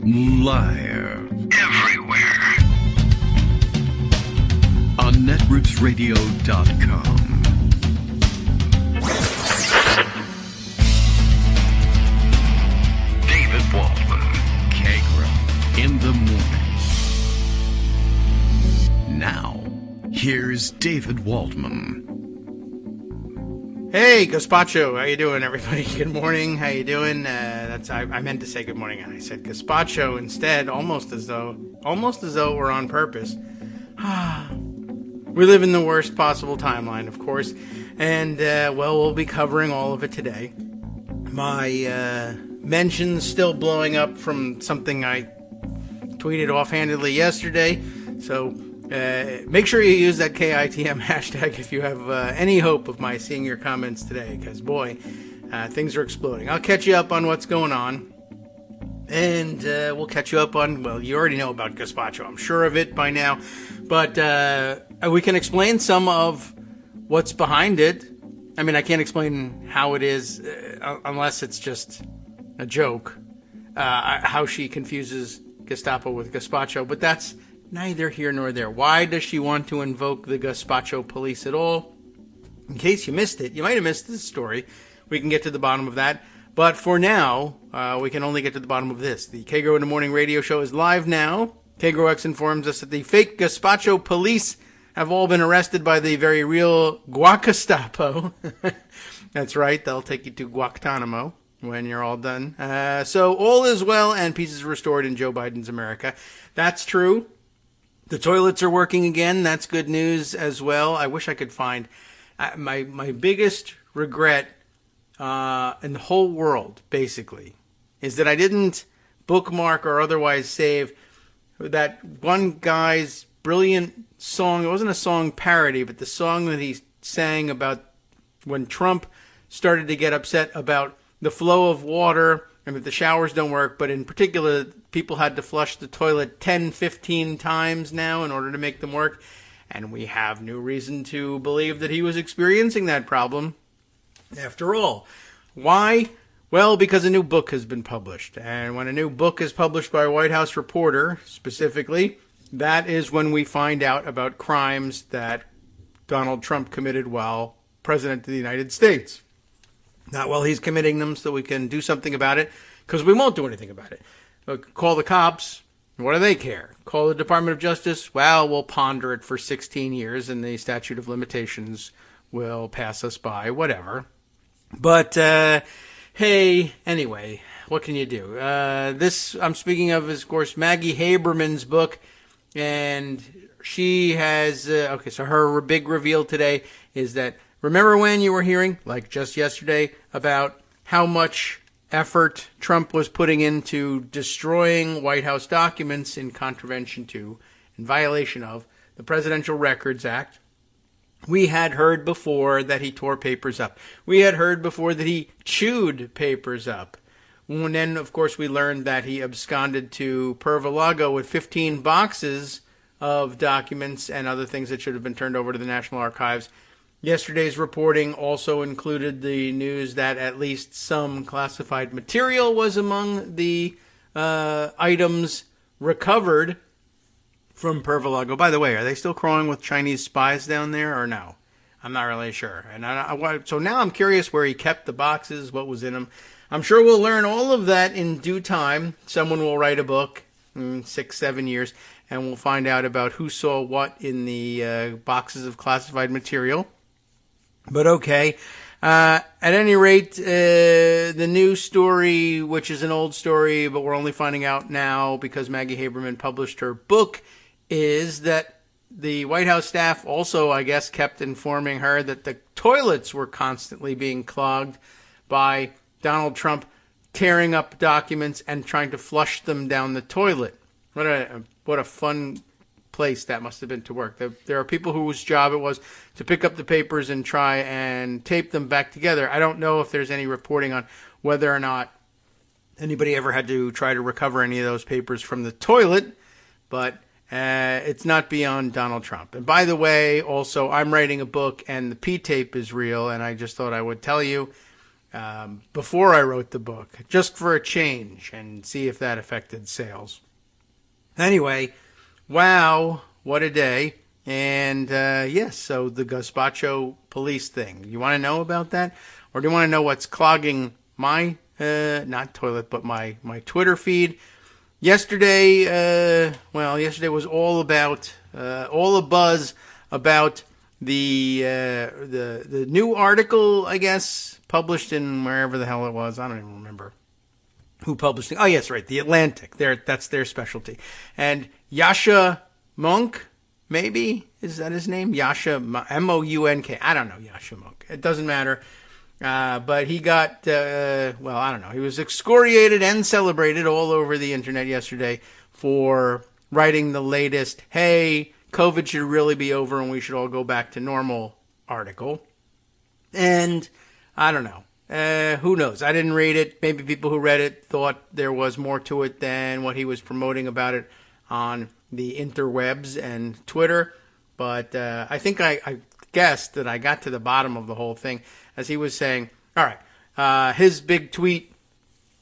Live. Everywhere. On netrootsradio.com. David Waldman. Kagro. In the morning. Now, here's David Waldman. Hey, Gazpacho, how you doing, everybody? Good morning. How you doing? I meant to say good morning, and I said Gazpacho instead, almost as though it were on purpose. We live in the worst possible timeline, of course, and we'll be covering all of it today. My mentions still blowing up from something I tweeted offhandedly yesterday, so. Make sure you use that KITM hashtag if you have any hope of my seeing your comments today, because boy, things are exploding. I'll catch you up on what's going on, and we'll catch you up on, well, you already know about Gazpacho, I'm sure of it by now, but we can explain some of what's behind it. I mean, I can't explain how it is unless it's just a joke, how she confuses Gestapo with Gazpacho, but that's neither here nor there. Why does she want to invoke the Gazpacho police at all? In case you missed it, you might have missed this story. We can get to the bottom of that. But for now, we can only get to the bottom of this. The Kagro in the Morning radio show is live now. Kagro X informs us that the fake Gazpacho police have all been arrested by the very real Guacestapo. That's right, they'll take you to Guantanamo when you're all done. So all is well and peace is restored in Joe Biden's America. That's true. The toilets are working again. That's good news as well. I wish I could find my biggest regret in the whole world, basically, is that I didn't bookmark or otherwise save that one guy's brilliant song. It wasn't a song parody, but the song that he sang about when Trump started to get upset about the flow of water and that the showers don't work, but in particular, people had to flush the toilet 10, 15 times now in order to make them work. And we have no reason to believe that he was experiencing that problem. After all, why? Well, because a new book has been published. And when a new book is published by a White House reporter, specifically, that is when we find out about crimes that Donald Trump committed while President of the United States. Not while he's committing them, so we can do something about it, because we won't do anything about it. Call the cops. What do they care? Call the Department of Justice. Well, we'll ponder it for 16 years, and the statute of limitations will pass us by. Whatever. But, hey, anyway, what can you do? This I'm speaking of is, of course, Maggie Haberman's book, and she has, so her big reveal today is that, remember when you were hearing, like just yesterday, about how much effort Trump was putting into destroying White House documents in contravention to, in violation of, the Presidential Records Act? We had heard before that he tore papers up. We had heard before that he chewed papers up. And then, of course, we learned that he absconded to Pervalago with 15 boxes of documents and other things that should have been turned over to the National Archives. Yesterday's reporting also included the news that at least some classified material was among the items recovered from Pervalago. By the way, are they still crawling with Chinese spies down there or no? I'm not really sure. And so now I'm curious where he kept the boxes, what was in them. I'm sure we'll learn all of that in due time. Someone will write a book in 6-7 years, and we'll find out about who saw what in the boxes of classified material. But okay, at any rate, the new story, which is an old story, but we're only finding out now because Maggie Haberman published her book, is that the White House staff also, I guess, kept informing her that the toilets were constantly being clogged by Donald Trump tearing up documents and trying to flush them down the toilet. What a fun place that must have been to work. There are people whose job it was to pick up the papers and try and tape them back together. I don't know if there's any reporting on whether or not anybody ever had to try to recover any of those papers from the toilet, but it's not beyond Donald Trump. And by the way, also, I'm writing a book and the P-tape is real, and I just thought I would tell you. before I wrote the book, just for a change, and see if that affected sales. Anyway, wow, what a day. And yes, so the gazpacho police thing. You want to know about that? Or do you want to know what's clogging my, not toilet, but my Twitter feed? Yesterday was all a buzz about the new article, I guess, published in wherever the hell it was. I don't even remember who published it. Oh, yes, right, The Atlantic. That's their specialty. And Yasha Monk, maybe? Is that his name? Yasha, M-O-U-N-K. I don't know, Yasha Monk. It doesn't matter. But he got, I don't know. He was excoriated and celebrated all over the internet yesterday for writing the latest, hey, COVID should really be over and we should all go back to normal article. And I don't know. Who knows? I didn't read it. Maybe people who read it thought there was more to it than what he was promoting about it on the interwebs and Twitter. But I think I guessed that I got to the bottom of the whole thing as he was saying, all right, his big tweet,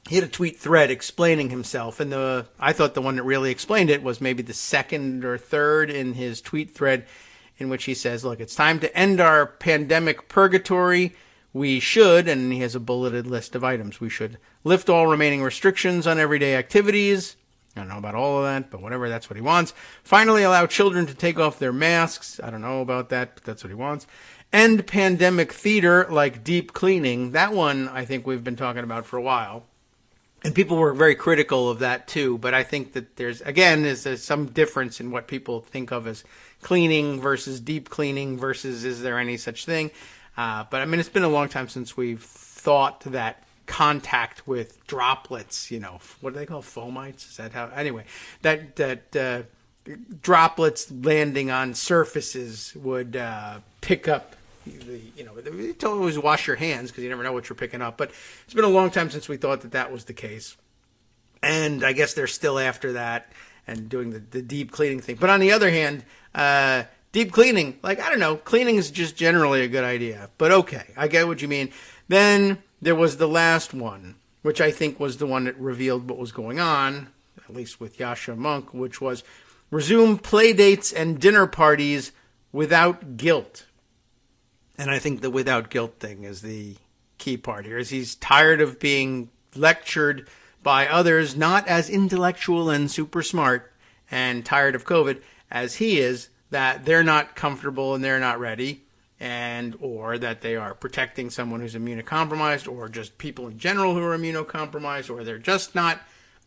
he had a tweet thread explaining himself, and I thought the one that really explained it was maybe the second or third in his tweet thread, in which he says, look, it's time to end our pandemic purgatory. We should, and he has a bulleted list of items, we should lift all remaining restrictions on everyday activities. I don't know about all of that, but whatever, that's what he wants. Finally, allow children to take off their masks. I don't know about that, but that's what he wants. End pandemic theater like deep cleaning. That one I think we've been talking about for a while. And people were very critical of that too. But I think that there's some difference in what people think of as cleaning versus deep cleaning versus is there any such thing. But I mean, it's been a long time since we've thought that contact with droplets, what do they call fomites? Is that how? Anyway, that droplets landing on surfaces would pick up. They told you always wash your hands because you never know what you're picking up. But it's been a long time since we thought that was the case. And I guess they're still after that and doing the deep cleaning thing. But on the other hand, deep cleaning, I don't know, cleaning is just generally a good idea. But okay, I get what you mean. Then there was the last one, which I think was the one that revealed what was going on, at least with Yasha Monk, which was resume play dates and dinner parties without guilt. And I think the without guilt thing is the key part here, is he's tired of being lectured by others, not as intellectual and super smart, and tired of COVID as he is, that they're not comfortable and they're not ready, or that they are protecting someone who's immunocompromised, or just people in general who are immunocompromised, or they're just not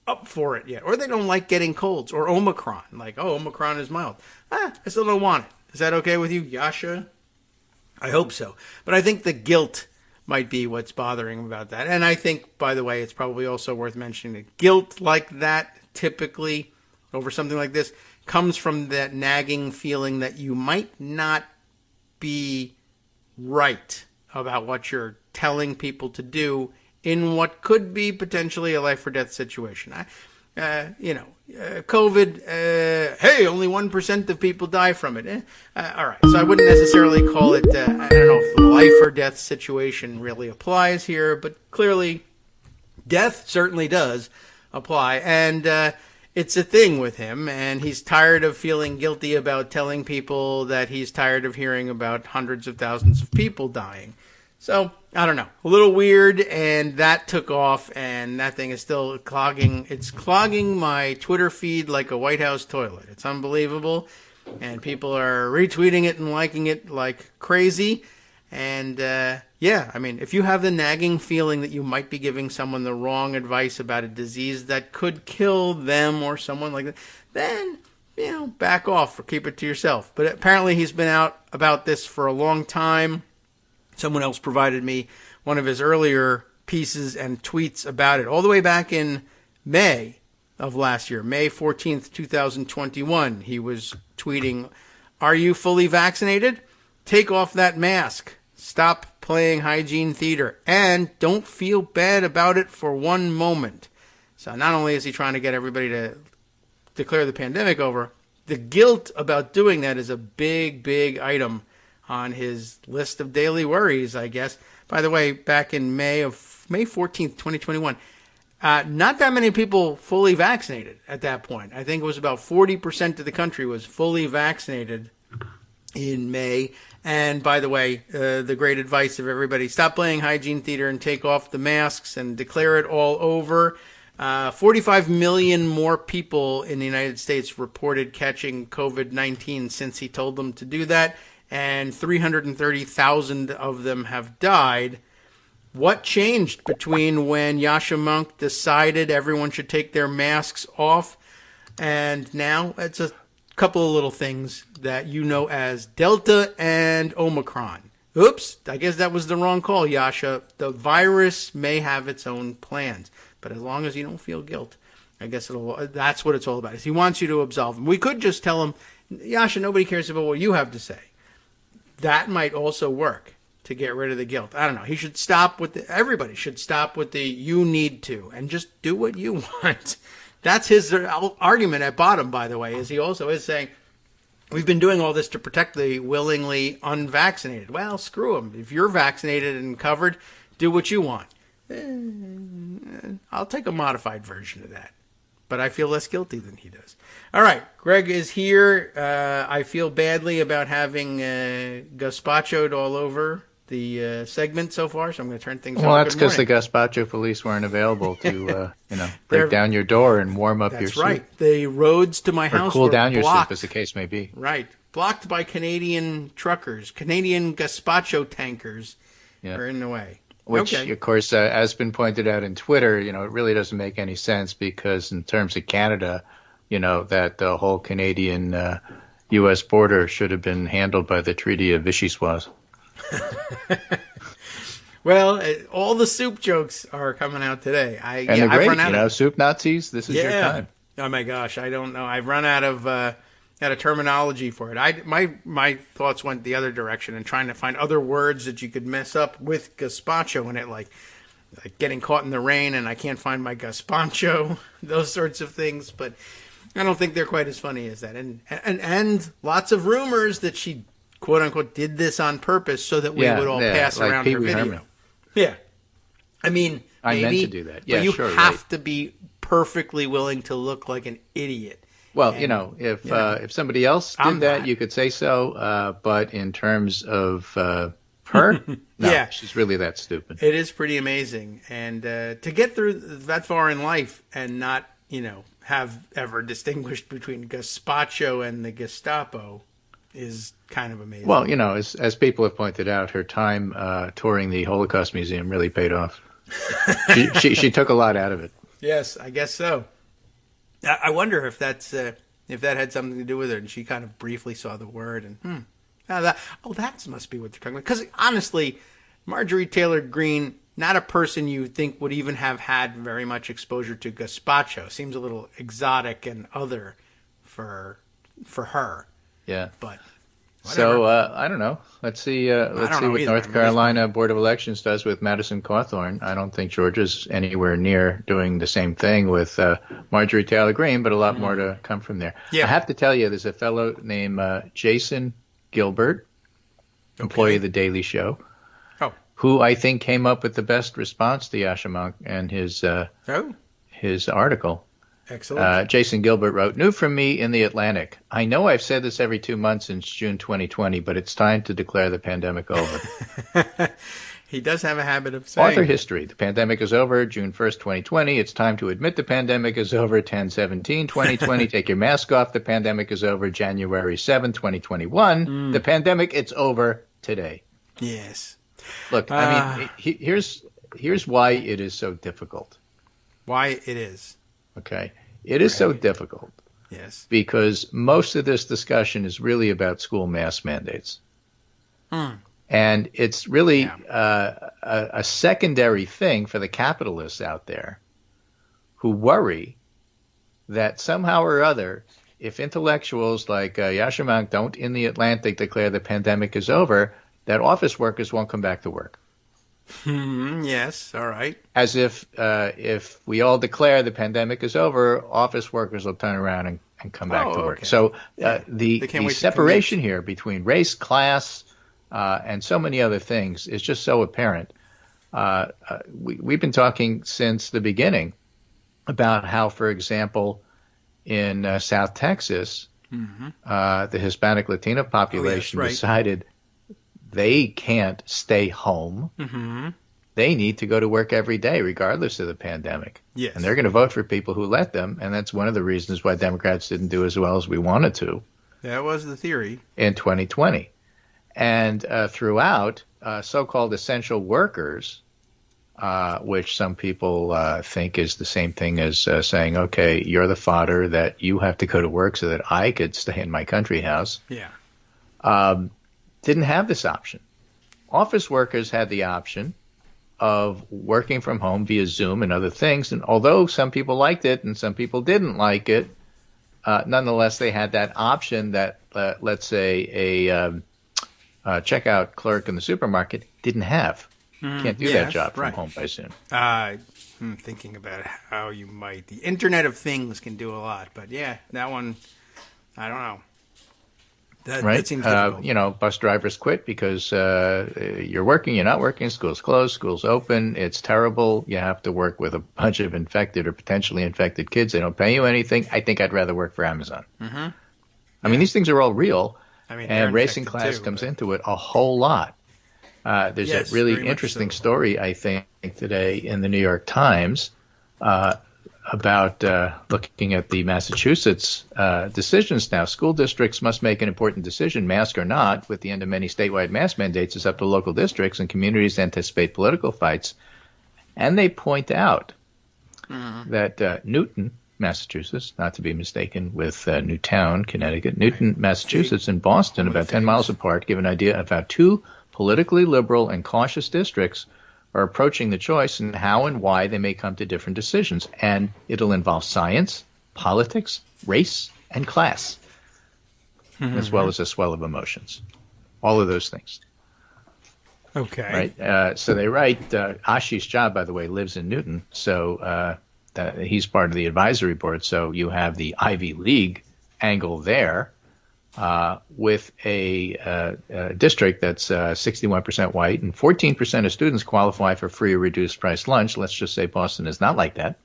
up for it yet, or they don't like getting colds, or Omicron, Omicron is mild. I still don't want it. Is that okay with you, Yasha? I hope so. But I think the guilt might be what's bothering him about that. And I think, by the way, it's probably also worth mentioning that guilt like that, typically, over something like this, comes from that nagging feeling that you might not be right about what you're telling people to do in what could be potentially a life or death situation. COVID, hey, only 1% of people die from it. All right, so I wouldn't necessarily call it, I don't know if the life or death situation really applies here, but clearly death certainly does apply. And it's a thing with him, and he's tired of feeling guilty about telling people that he's tired of hearing about hundreds of thousands of people dying. So, I don't know, a little weird, and that took off, and that thing is still clogging. It's clogging my Twitter feed like a White House toilet. It's unbelievable, and people are retweeting it and liking it like crazy. And, if you have the nagging feeling that you might be giving someone the wrong advice about a disease that could kill them or someone like that, then, back off or keep it to yourself. But apparently he's been out about this for a long time. Someone else provided me one of his earlier pieces and tweets about it all the way back in May of last year, May 14th, 2021. He was tweeting, "Are you fully vaccinated? Take off that mask. Stop playing hygiene theater. And don't feel bad about it for one moment." So not only is he trying to get everybody to declare the pandemic over, the guilt about doing that is a big, big item on his list of daily worries, I guess. By the way, back in May 14th, 2021, not that many people fully vaccinated at that point. I think it was about 40% of the country was fully vaccinated in May. And by the way, the great advice of everybody, stop playing hygiene theater and take off the masks and declare it all over. 45 million more people in the United States reported catching COVID-19 since he told them to do that, and 330,000 of them have died. What changed between when Yasha Monk decided everyone should take their masks off and now? It's a couple of little things that you know as Delta and Omicron. Oops, I guess that was the wrong call, Yasha. The virus may have its own plans, but as long as you don't feel guilt, I guess that's what it's all about. Is he wants you to absolve him. We could just tell him, Yasha, nobody cares about what you have to say. That might also work to get rid of the guilt. I don't know. He should stop with everybody should stop with the you need to and just do what you want. That's his argument at bottom, by the way, is he also is saying, we've been doing all this to protect the willingly unvaccinated. Well, screw them. If you're vaccinated and covered, do what you want. I'll take a modified version of that. But I feel less guilty than he does. All right, Greg is here. I feel badly about having gazpachoed all over the segment so far, so I'm going to turn things over. Well, that's because the gazpacho police weren't available to, break down your door and warm up your soup. That's right. The roads to my house cool were down your blocked. soup, as the case may be. Right. Blocked by Canadian truckers. Canadian gazpacho tankers are in the way. Which, of course, has been pointed out in Twitter, it really doesn't make any sense because in terms of Canada, that the whole Canadian U.S. border should have been handled by the Treaty of Vichy-Soise. Well, all the soup jokes are coming out today. They're great, soup Nazis, this is your time. Oh, my gosh, I don't know. I've run out of terminology for it. My thoughts went the other direction and trying to find other words that you could mess up with gazpacho in it, like getting caught in the rain and I can't find my gazpacho, those sorts of things. But I don't think they're quite as funny as that. And lots of rumors that she, quote unquote, did this on purpose so that we would all pass like around Pee her Wee video. Herman. Yeah. I mean, I maybe, meant to do that. Yeah, but you sure, have to be perfectly willing to look like an idiot. Well, if somebody else did that, you could say so. But in terms of her, no, she's really that stupid. It is pretty amazing. And to get through that far in life and not, have ever distinguished between gazpacho and the Gestapo is kind of amazing. Well, as people have pointed out, her time touring the Holocaust Museum really paid off. she took a lot out of it. Yes, I guess so. I wonder if that had something to do with it, and she kind of briefly saw the word, and that must be what they're talking about. Because honestly, Marjorie Taylor Greene, not a person you think would even have had very much exposure to gazpacho. Seems a little exotic and other for her. Yeah, but. Whatever. So I don't know. Let's see. Let's see what North Carolina Board of Elections does with Madison Cawthorn. I don't think Georgia's anywhere near doing the same thing with Marjorie Taylor Greene, but a lot more to come from there. Yeah. I have to tell you, there's a fellow named Jason Gilbert, employee of the Daily Show, who I think came up with the best response to Yasha Monk and his article. Excellent. Jason Gilbert wrote, "New from me in the Atlantic. I know I've said this every 2 months since June 2020, but it's time to declare the pandemic over." He does have a habit of saying. Author history. The pandemic is over, June 1st, 2020. It's time to admit the pandemic is over, 10/17/2020. Take your mask off. The pandemic is over, January 7th, 2021. The pandemic, it's over today. Yes. Look, I mean, here's why it is so difficult. Why it is. Okay. It is so difficult. Yes. Because most of this discussion is really about school mask mandates. And it's really a secondary thing for the capitalists out there who worry that somehow or other, if intellectuals like Yasha Monk don't in the Atlantic declare the pandemic is over, that office workers won't come back to work. Yes, all right. As if we all declare the pandemic is over, office workers will turn around and come back to work. Okay. So the separation here between race, class, and so many other things is just so apparent. We've been talking since the beginning about how, for example, in South Texas, the Hispanic Latino population decided they can't stay home. They need to go to work every day, regardless of the pandemic. Yes. And they're going to vote for people who let them. And that's one of the reasons why Democrats didn't do as well as we wanted to. That was the theory. In 2020. And throughout, so-called essential workers, which some people think is the same thing as saying, okay, you're the fodder that you have to go to work so that I could stay in my country house. Yeah. Didn't have this option. Office workers had the option of working from home via Zoom and other things. And although some people liked it and some people didn't like it, nonetheless, they had that option that, let's say, a checkout clerk in the supermarket didn't have. Can't do that job from home by Zoom. I'm thinking about how you might. The Internet of Things can do a lot. But, yeah, that one, I don't know. That seems difficult. Bus drivers quit because you're working, you're not working, school's closed, school's open, it's terrible. You have to work with a bunch of infected or potentially infected kids. They don't pay you anything. I think I'd rather work for Amazon. I mean, these things are all real, and racing class comes into it a whole lot. There's a really interesting story, I think, today in the New York Times about looking at the Massachusetts decisions now. School districts must make an important decision, mask or not. With the end of many statewide mask mandates, it's up to local districts, and communities anticipate political fights. And they point out that Newton, Massachusetts, not to be mistaken with Newtown, Connecticut, Newton, Massachusetts, and Boston, about 10 miles apart, give an idea of how two politically liberal and cautious districts are approaching the choice and how and why they may come to different decisions. And it'll involve science, politics, race, and class, as well as a swell of emotions. All of those things. Okay. Right. So they write, Ashish Jha, by the way, lives in Newton, so he's part of the advisory board. So you have the Ivy League angle there. With a district that's 61% white and 14% of students qualify for free or reduced price lunch. Let's just say Boston is not like that.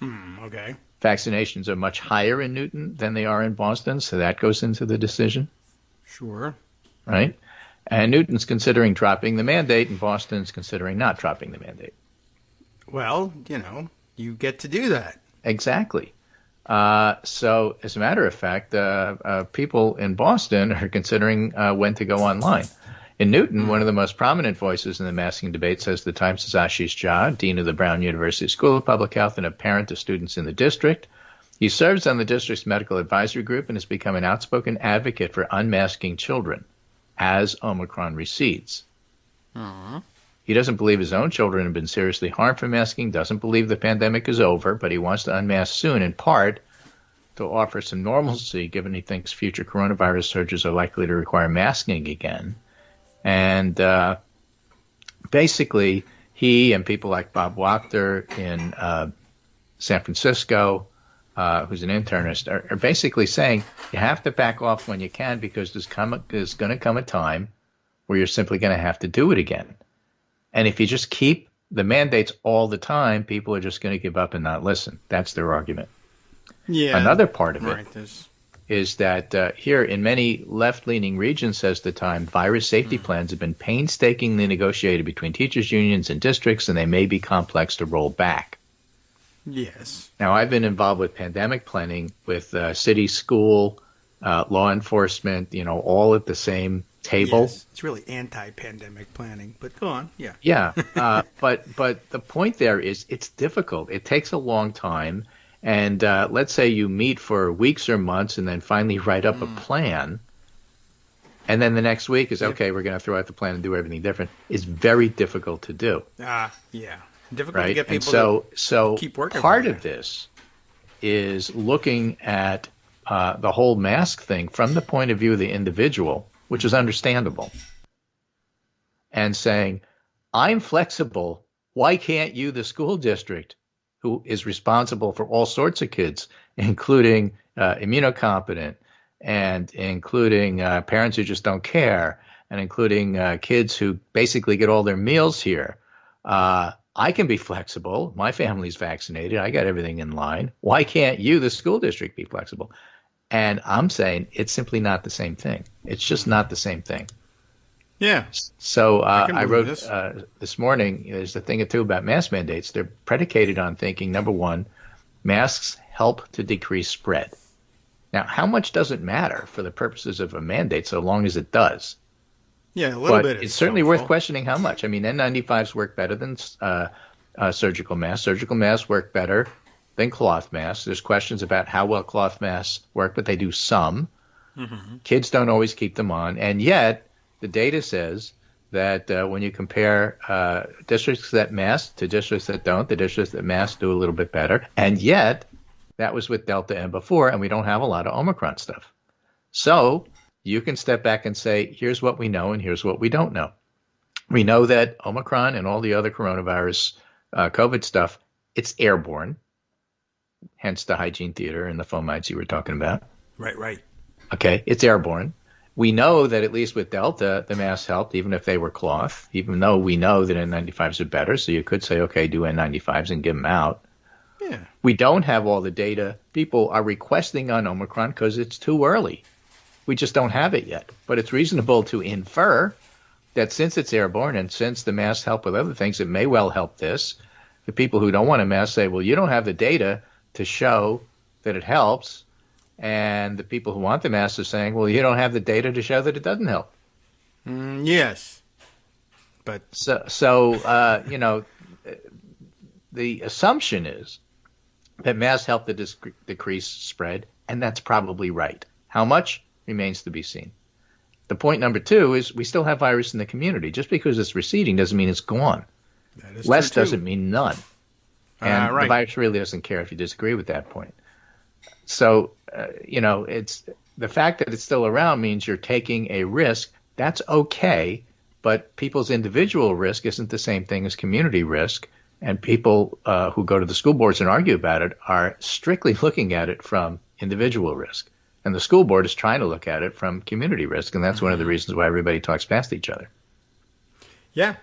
Okay. Vaccinations are much higher in Newton than they are in Boston, so that goes into the decision. Sure. Right? And Newton's considering dropping the mandate, and Boston's considering not dropping the mandate. Well, you get to do that. Exactly. So, as a matter of fact, people in Boston are considering when to go online. In Newton, one of the most prominent voices in the masking debate says the Times is Ashish Jha, dean of the Brown University School of Public Health and a parent to students in the district. He serves on the district's medical advisory group and has become an outspoken advocate for unmasking children as Omicron recedes. He doesn't believe his own children have been seriously harmed from masking, doesn't believe the pandemic is over, but he wants to unmask soon, in part to offer some normalcy, given he thinks future coronavirus surges are likely to require masking again. And basically, he and people like Bob Wachter in San Francisco, who's an internist, are basically saying you have to back off when you can, because there's going to come a time where you're simply going to have to do it again. And if you just keep the mandates all the time, people are just going to give up and not listen. That's their argument. Yeah. Another part of it is that here in many left-leaning regions, says the Times, virus safety plans have been painstakingly negotiated between teachers' unions and districts, and they may be complex to roll back. Yes. Now, I've been involved with pandemic planning with city, school, law enforcement, all at the same table. Yes. It's really anti-pandemic planning, but go on. Yeah. Yeah. But the point there is it's difficult. It takes a long time. And let's say you meet for weeks or months and then finally write up a plan. And then the next week is, okay, we're going to throw out the plan and do everything different. It's very difficult to do. Yeah. Difficult right? to get people to keep working. Part of this is looking at the whole mask thing from the point of view of the individual, which is understandable, and saying, I'm flexible. Why can't you, the school district, who is responsible for all sorts of kids, including immunocompetent and including parents who just don't care and including kids who basically get all their meals here. I can be flexible. My family's vaccinated. I got everything in line. Why can't you, the school district, be flexible? And I'm saying it's simply not the same thing. It's just not the same thing. Yeah. So I wrote this morning, there's a thing or two about mask mandates. They're predicated on thinking, number one, masks help to decrease spread. Now, how much does it matter for the purposes of a mandate so long as it does? Yeah, a little bit. It's certainly worth questioning how much. I mean, N95s work better than surgical masks. Surgical masks work better than cloth masks. There's questions about how well cloth masks work, but they do some. Mm-hmm. Kids don't always keep them on. And yet, the data says that when you compare districts that mask to districts that don't, the districts that mask do a little bit better. And yet, that was with Delta and before, and we don't have a lot of Omicron stuff. So you can step back and say, here's what we know and here's what we don't know. We know that Omicron and all the other coronavirus COVID stuff, it's airborne, hence the hygiene theater and the fomites you were talking about. Right. Okay, it's airborne. We know that at least with Delta, the masks helped, even if they were cloth, even though we know that N95s are better. So you could say, okay, do N95s and give them out. Yeah. We don't have all the data. People are requesting on Omicron because it's too early. We just don't have it yet. But it's reasonable to infer that since it's airborne and since the masks help with other things, it may well help this. The people who don't want a mask say, well, you don't have the data to show that it helps. And the people who want the mask are saying, well, you don't have the data to show that it doesn't help. Yes. But So the assumption is that masks help to decrease spread, and that's probably right. How much remains to be seen. The point number two is we still have virus in the community. Just because it's receding doesn't mean it's gone. Less doesn't mean none. And the virus really doesn't care if you disagree with that point. So, it's the fact that it's still around means you're taking a risk. That's okay, but people's individual risk isn't the same thing as community risk. And people who go to the school boards and argue about it are strictly looking at it from individual risk. And the school board is trying to look at it from community risk, and that's one of the reasons why everybody talks past each other. Yeah,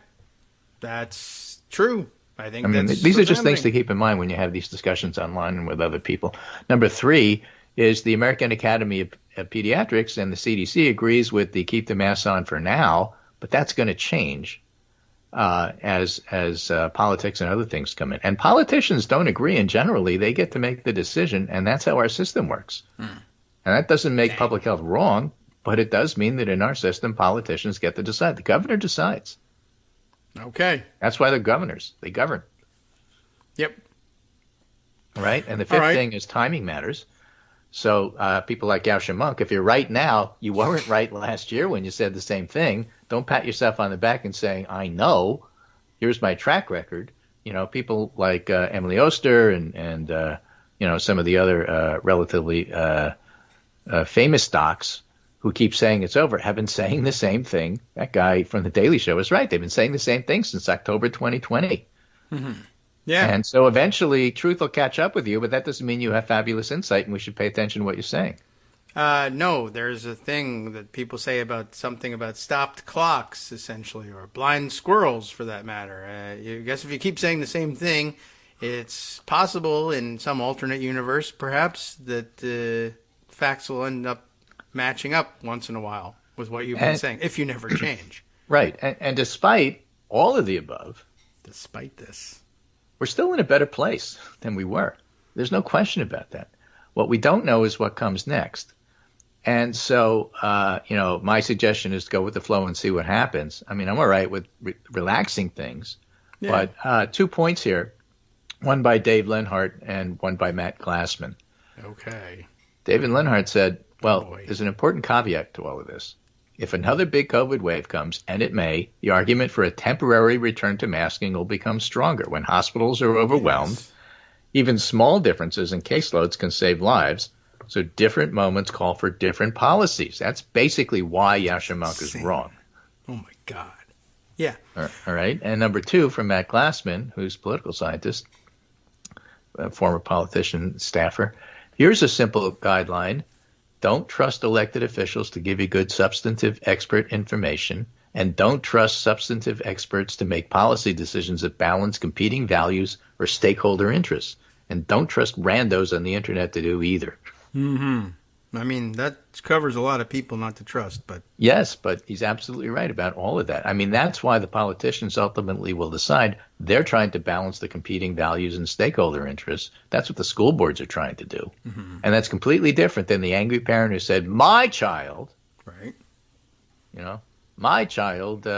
that's true. I mean, these are just things to keep in mind when you have these discussions online and with other people. Number three is the American Academy of Pediatrics and the CDC agrees with the keep the masks on for now, but that's going to change as politics and other things come in. And politicians don't agree, and generally they get to make the decision, and that's how our system works. And that doesn't make public health wrong, but it does mean that in our system, politicians get to decide. The governor decides. Okay. That's why they're governors. They govern. Yep. Right? And the fifth thing is timing matters. So people like Yasha Monk, if you're right now, you weren't right last year when you said the same thing. Don't pat yourself on the back and say, I know. Here's my track record. People like Emily Oster and some of the other relatively famous docs who keep saying it's over have been saying the same thing. That guy from The Daily Show is right. They've been saying the same thing since October 2020. Mm-hmm. Yeah. And so eventually truth will catch up with you, but that doesn't mean you have fabulous insight and we should pay attention to what you're saying. No, there's a thing that people say about something about stopped clocks, essentially, or blind squirrels, for that matter. I guess if you keep saying the same thing, it's possible in some alternate universe, perhaps, that facts will end up matching up once in a while with what you've been saying, if you never change. Right. And despite all of the above, despite this, we're still in a better place than we were. There's no question about that. What we don't know is what comes next. And so, my suggestion is to go with the flow and see what happens. I mean, I'm all right with relaxing things. Yeah. But 2 points here, one by Dave Lenhart and one by Matt Glassman. Okay. David Lenhart said, there's an important caveat to all of this. If another big COVID wave comes, and it may, the argument for a temporary return to masking will become stronger. When hospitals are overwhelmed, even small differences in caseloads can save lives. So different moments call for different policies. That's basically why Yasha Monk is wrong. Oh, my God. Yeah. All right. And number two, from Matt Glassman, who's a political scientist, a former politician, staffer. Here's a simple guideline. don't trust elected officials to give you good substantive expert information, and don't trust substantive experts to make policy decisions that balance competing values or stakeholder interests. And don't trust randos on the internet to do either. Mm-hmm. I mean, that covers a lot of people not to trust, but... Yes, but he's absolutely right about all of that. I mean, that's why the politicians ultimately will decide. They're trying to balance the competing values and stakeholder interests. That's what the school boards are trying to do. Mm-hmm. And that's completely different than the angry parent who said, my child, right? My child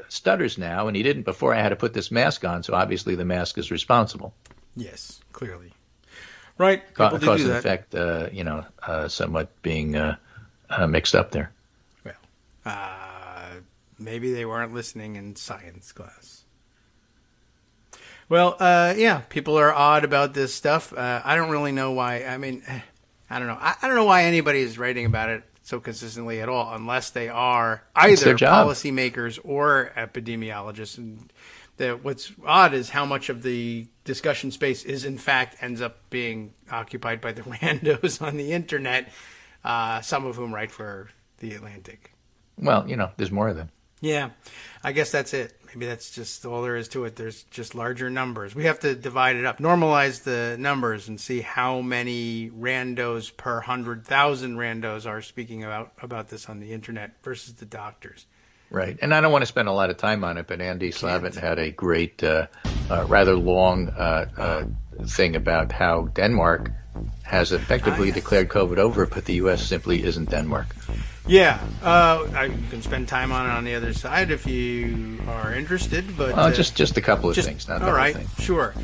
stutters now, and he didn't before I had to put this mask on, so obviously the mask is responsible. Yes, clearly. Right. People Cause do and that. effect, somewhat being mixed up there. Well, maybe they weren't listening in science class. Well, yeah, people are odd about this stuff. I don't really know why. I mean, I don't know. I don't know why anybody is writing about it so consistently at all, unless they are either policymakers or epidemiologists. And what's odd is how much of the discussion space is, in fact, ends up being occupied by the randos on the internet, some of whom write for The Atlantic. Well, there's more of them. Yeah, I guess that's it. Maybe that's just all there is to it. There's just larger numbers. We have to divide it up, normalize the numbers, and see how many randos per 100,000 randos are speaking about this on the internet versus the doctors. Right. And I don't want to spend a lot of time on it, but Andy Slavin had a great, rather long thing about how Denmark has effectively declared COVID over, but the U.S. simply isn't Denmark. Yeah. You can spend time on it on the other side if you are interested. But just a couple of things. Not the all right. whole thing. Sure.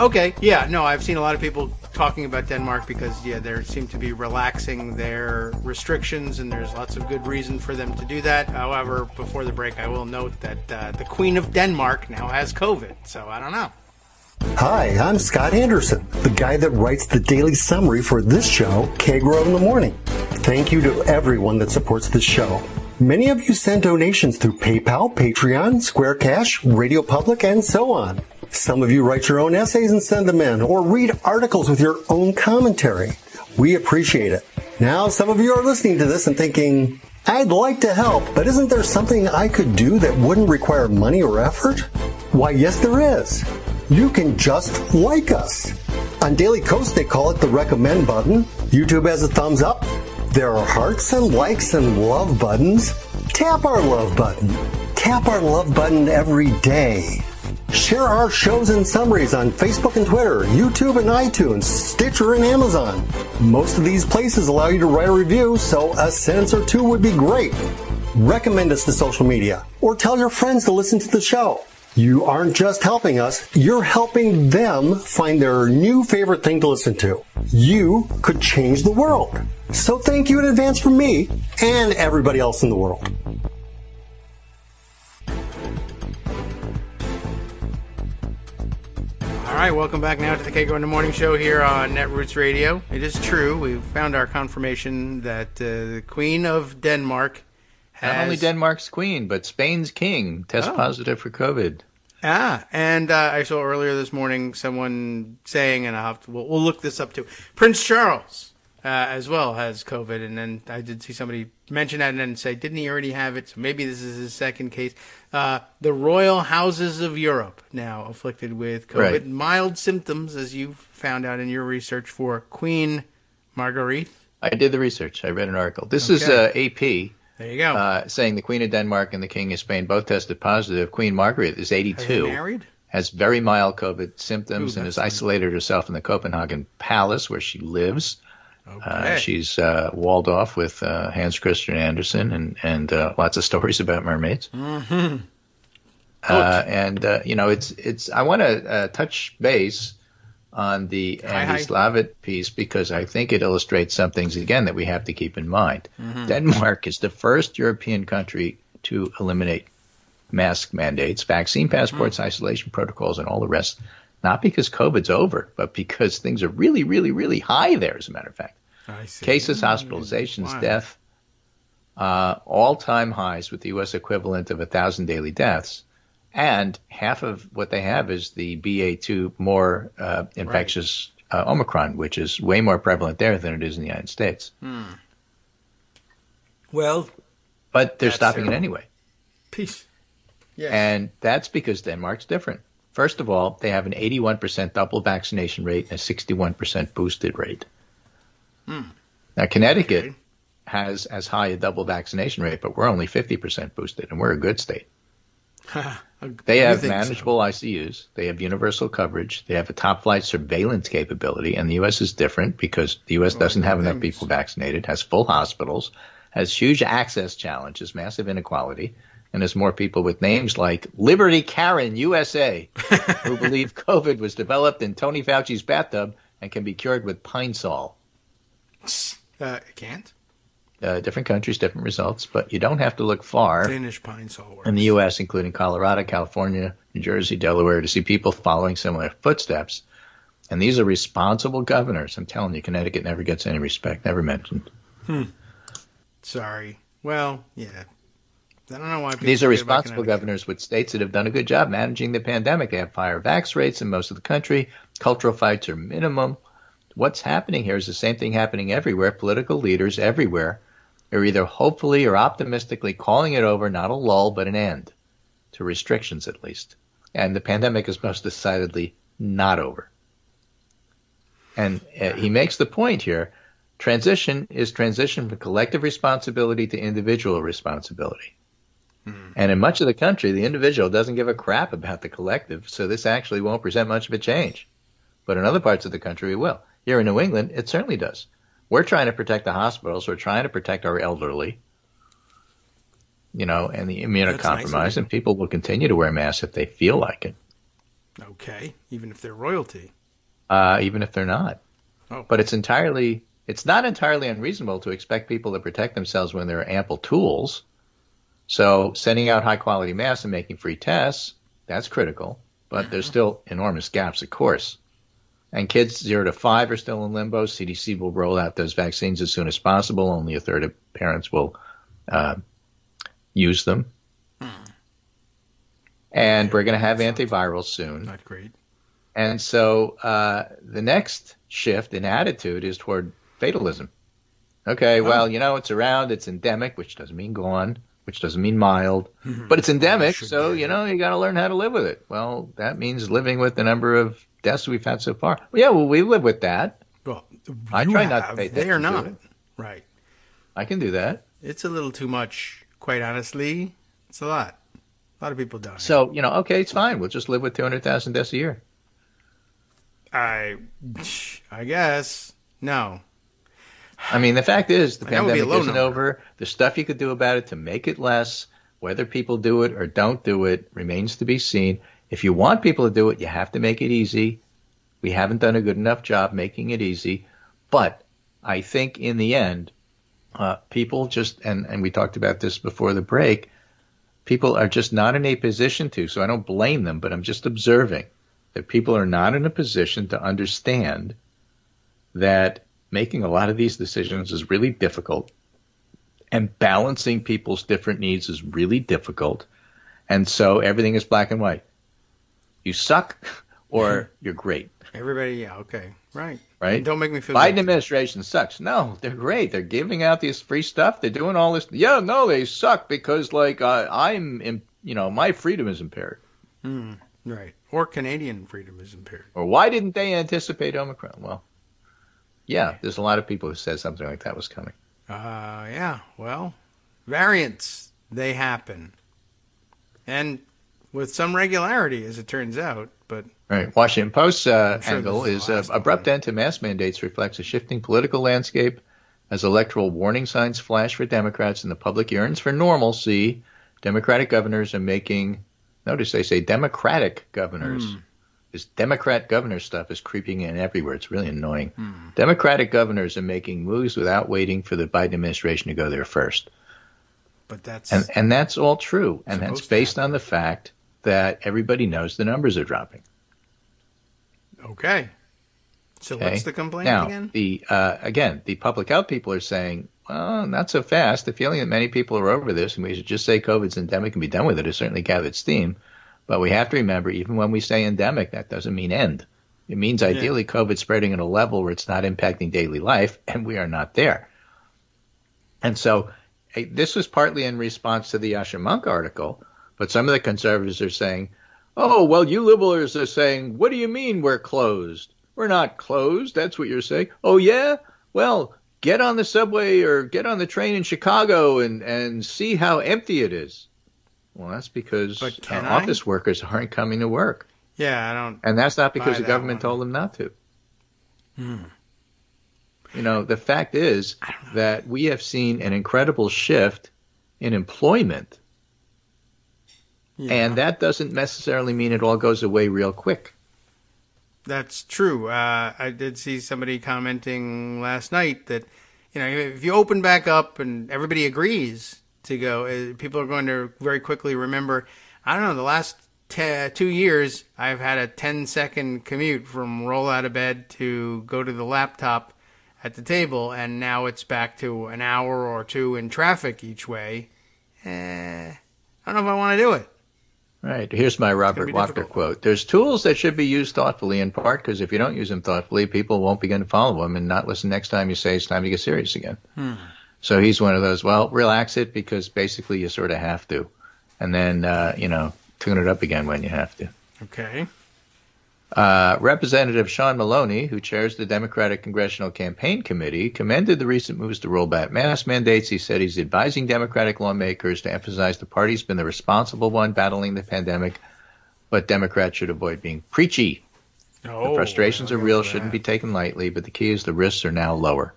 Okay. Yeah. No, I've seen a lot of people talking about Denmark because, they seem to be relaxing their restrictions, and there's lots of good reason for them to do that. However, before the break, I will note that the Queen of Denmark now has COVID, so I don't know. Hi, I'm Scott Anderson, the guy that writes the daily summary for this show, Kagro in the Morning. Thank you to everyone that supports this show. Many of you send donations through PayPal, Patreon, Square Cash, Radio Public, and so on. Some of you write your own essays and send them in, or read articles with your own commentary. We appreciate it. Now, some of you are listening to this and thinking, I'd like to help, but isn't there something I could do that wouldn't require money or effort? Why, yes, there is. You can just like us. On Daily Kos, they call it the recommend button. YouTube has a thumbs up. There are hearts and likes and love buttons. Tap our love button. Tap our love button every day. Share our shows and summaries on Facebook and Twitter, YouTube and iTunes, Stitcher and Amazon. Most of these places allow you to write a review, so a sentence or two would be great. Recommend us to social media, or tell your friends to listen to the show. You aren't just helping us, you're helping them find their new favorite thing to listen to. You could change the world. So thank you in advance from me and everybody else in the world. All right, welcome back now to the Kagro in the Morning Show here on Netroots Radio. It is true, we've found our confirmation that the Queen of Denmark has... Not only Denmark's queen, but Spain's king test positive for COVID. And I saw earlier this morning someone saying, and we'll look this up too, Prince Charles as well has COVID, and then I did see somebody mention that and then say, didn't he already have it? So maybe this is his second case. The royal houses of Europe now afflicted with COVID. Right. Mild symptoms, as you found out in your research, for Queen Margrethe. I did the research. I read an article. This is AP. There you go. Saying the Queen of Denmark and the King of Spain both tested positive. Queen Margrethe is 82. Married? Has very mild COVID symptoms and has isolated herself in the Copenhagen Palace where she lives. Okay. She's walled off with Hans Christian Andersen and lots of stories about mermaids. Mm-hmm. It's. I want to touch base on the Andy Slavin piece because I think it illustrates some things, again, that we have to keep in mind. Mm-hmm. Denmark is the first European country to eliminate mask mandates, vaccine passports, isolation protocols, and all the rest, not because COVID's over, but because things are really, really, really high there, as a matter of fact. I see. Cases, hospitalizations, death, all-time highs with the U.S. equivalent of 1,000 daily deaths. And half of what they have is the BA2 more infectious Omicron, which is way more prevalent there than it is in the United States. Well, but they're stopping it anyway. Peace. Yes. And that's because Denmark's different. First of all, they have an 81% double vaccination rate and a 61% boosted rate. Now, Connecticut has as high a double vaccination rate, but we're only 50% boosted, and we're a good state. They have manageable ICUs. They have universal coverage. They have a top-flight surveillance capability, and the U.S. is different because the U.S. doesn't have enough people vaccinated, has full hospitals, has huge access challenges, massive inequality, and has more people with names like Liberty Karen USA who believe COVID was developed in Tony Fauci's bathtub and can be cured with Pine Sol. It can't? Different countries, different results, but you don't have to look far Danish Pine Sol works. In the U.S., including Colorado, California, New Jersey, Delaware, to see people following similar footsteps. And these are responsible governors. I'm telling you, Connecticut never gets any respect, never mentioned. Sorry. Well, yeah. I don't know why people These are responsible governors with states that have done a good job managing the pandemic. They have higher vax rates in most of the country. Cultural fights are minimum. What's happening here is the same thing happening everywhere. Political leaders everywhere are either hopefully or optimistically calling it over, not a lull, but an end to restrictions at least. And the pandemic is most decidedly not over. And he makes the point here, transition is transition from collective responsibility to individual responsibility. And in much of the country, the individual doesn't give a crap about the collective, so this actually won't present much of a change. But in other parts of the country, it will. Here in New England, it certainly does. We're trying to protect the hospitals. We're trying to protect our elderly, and the immunocompromised. Nice, and people will continue to wear masks if they feel like it. Okay, even if they're royalty. Even if they're not. Oh. But it's not entirely unreasonable to expect people to protect themselves when there are ample tools. So sending out high-quality masks and making free tests, that's critical. But there's still enormous gaps, of course. And kids 0 to 5 are still in limbo. CDC will roll out those vaccines as soon as possible. Only a third of parents will use them. And we're going to have antivirals soon. Not great. And so the next shift in attitude is toward fatalism. Okay, well, it's around. It's endemic, which doesn't mean gone, which doesn't mean mild. But it's endemic, so, you got to learn how to live with it. Well, that means living with the number of deaths we've had so far. Well, yeah, we live with that. Well, I try not to pay attention. They are not. To it. Right. I can do that. It's a little too much, quite honestly. It's a lot. A lot of people die. So, okay, it's fine. We'll just live with 200,000 deaths a year. I guess. No. I mean, the fact is, the pandemic isn't over. There's stuff you could do about it to make it less. Whether people do it or don't do it remains to be seen. If you want people to do it, you have to make it easy. We haven't done a good enough job making it easy. But I think in the end, people just, and we talked about this before the break, people are just not in a position to, so I don't blame them, but I'm just observing that people are not in a position to understand that making a lot of these decisions is really difficult, and balancing people's different needs is really difficult. And so everything is black and white. You suck or you're great. Everybody, yeah, okay. Right. Right? And don't make me feel Biden administration sucks. No, they're great. They're giving out this free stuff. They're doing all this. Yeah, no, they suck because, my freedom is impaired. Right. Or Canadian freedom is impaired. Or why didn't they anticipate Omicron? Well, yeah, there's a lot of people who said something like that was coming. Yeah, well, variants, they happen. And with some regularity, as it turns out, but... Right. Washington Post's angle is abrupt end to mask mandates reflects a shifting political landscape as electoral warning signs flash for Democrats and the public yearns for normalcy. Democratic governors are making... Notice they say Democratic governors. This Democrat governor stuff is creeping in everywhere. It's really annoying. Democratic governors are making moves without waiting for the Biden administration to go there first. But that's... And that's all true. And that's based on the fact that everybody knows the numbers are dropping. Okay. So what's the complaint again? The public health people are saying, well, not so fast. The feeling that many people are over this, and we should just say COVID's endemic and be done with it, has certainly gathered steam. But we have to remember, even when we say endemic, that doesn't mean end. It means ideally COVID spreading at a level where it's not impacting daily life, and we are not there. And so this was partly in response to the Yasha Monk article, but some of the conservatives are saying, oh, well, you liberals are saying, what do you mean we're closed? We're not closed. That's what you're saying. Oh, yeah? Well, get on the subway or get on the train in Chicago and see how empty it is. Well, that's because office workers aren't coming to work. Yeah, I don't. And that's not because the government told them not to. You know, the fact is that we have seen an incredible shift in employment. Yeah. And that doesn't necessarily mean it all goes away real quick. That's true. I did see somebody commenting last night that, you know, if you open back up and everybody agrees to go, people are going to very quickly remember, I don't know, the last 2 years, I've had a 10-second commute from roll out of bed to go to the laptop at the table, and now it's back to an hour or two in traffic each way. I don't know if I want to do it. Right. Here's my Robert Wagner quote. There's tools that should be used thoughtfully, in part because if you don't use them thoughtfully, people won't begin to follow them and not listen next time you say it's time to get serious again. So he's one of those, well, relax it because basically you sort of have to. And then, tune it up again when you have to. Okay. Representative Sean Maloney, who chairs the Democratic Congressional Campaign Committee, commended the recent moves to roll back mask mandates. He said he's advising Democratic lawmakers to emphasize the party's been the responsible one battling the pandemic, but Democrats should avoid being preachy. The frustrations are real, shouldn't be taken lightly, but the key is the risks are now lower.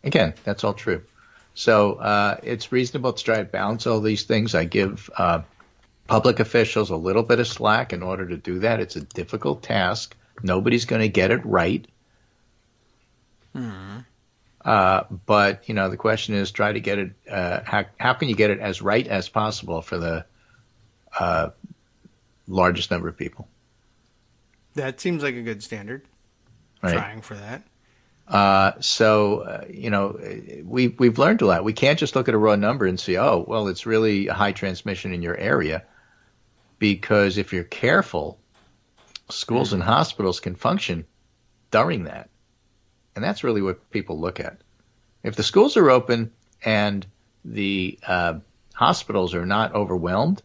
Again, that's all true. So it's reasonable to try to balance all these things. I give public officials a little bit of slack in order to do that. It's a difficult task. Nobody's going to get it right. But, the question is try to get it, how can you get it as right as possible for the largest number of people? That seems like a good standard. Right. Trying for that. We've learned a lot. We can't just look at a raw number and say, oh, well, it's really a high transmission in your area. Because if you're careful, schools and hospitals can function during that. And that's really what people look at. If the schools are open and the hospitals are not overwhelmed,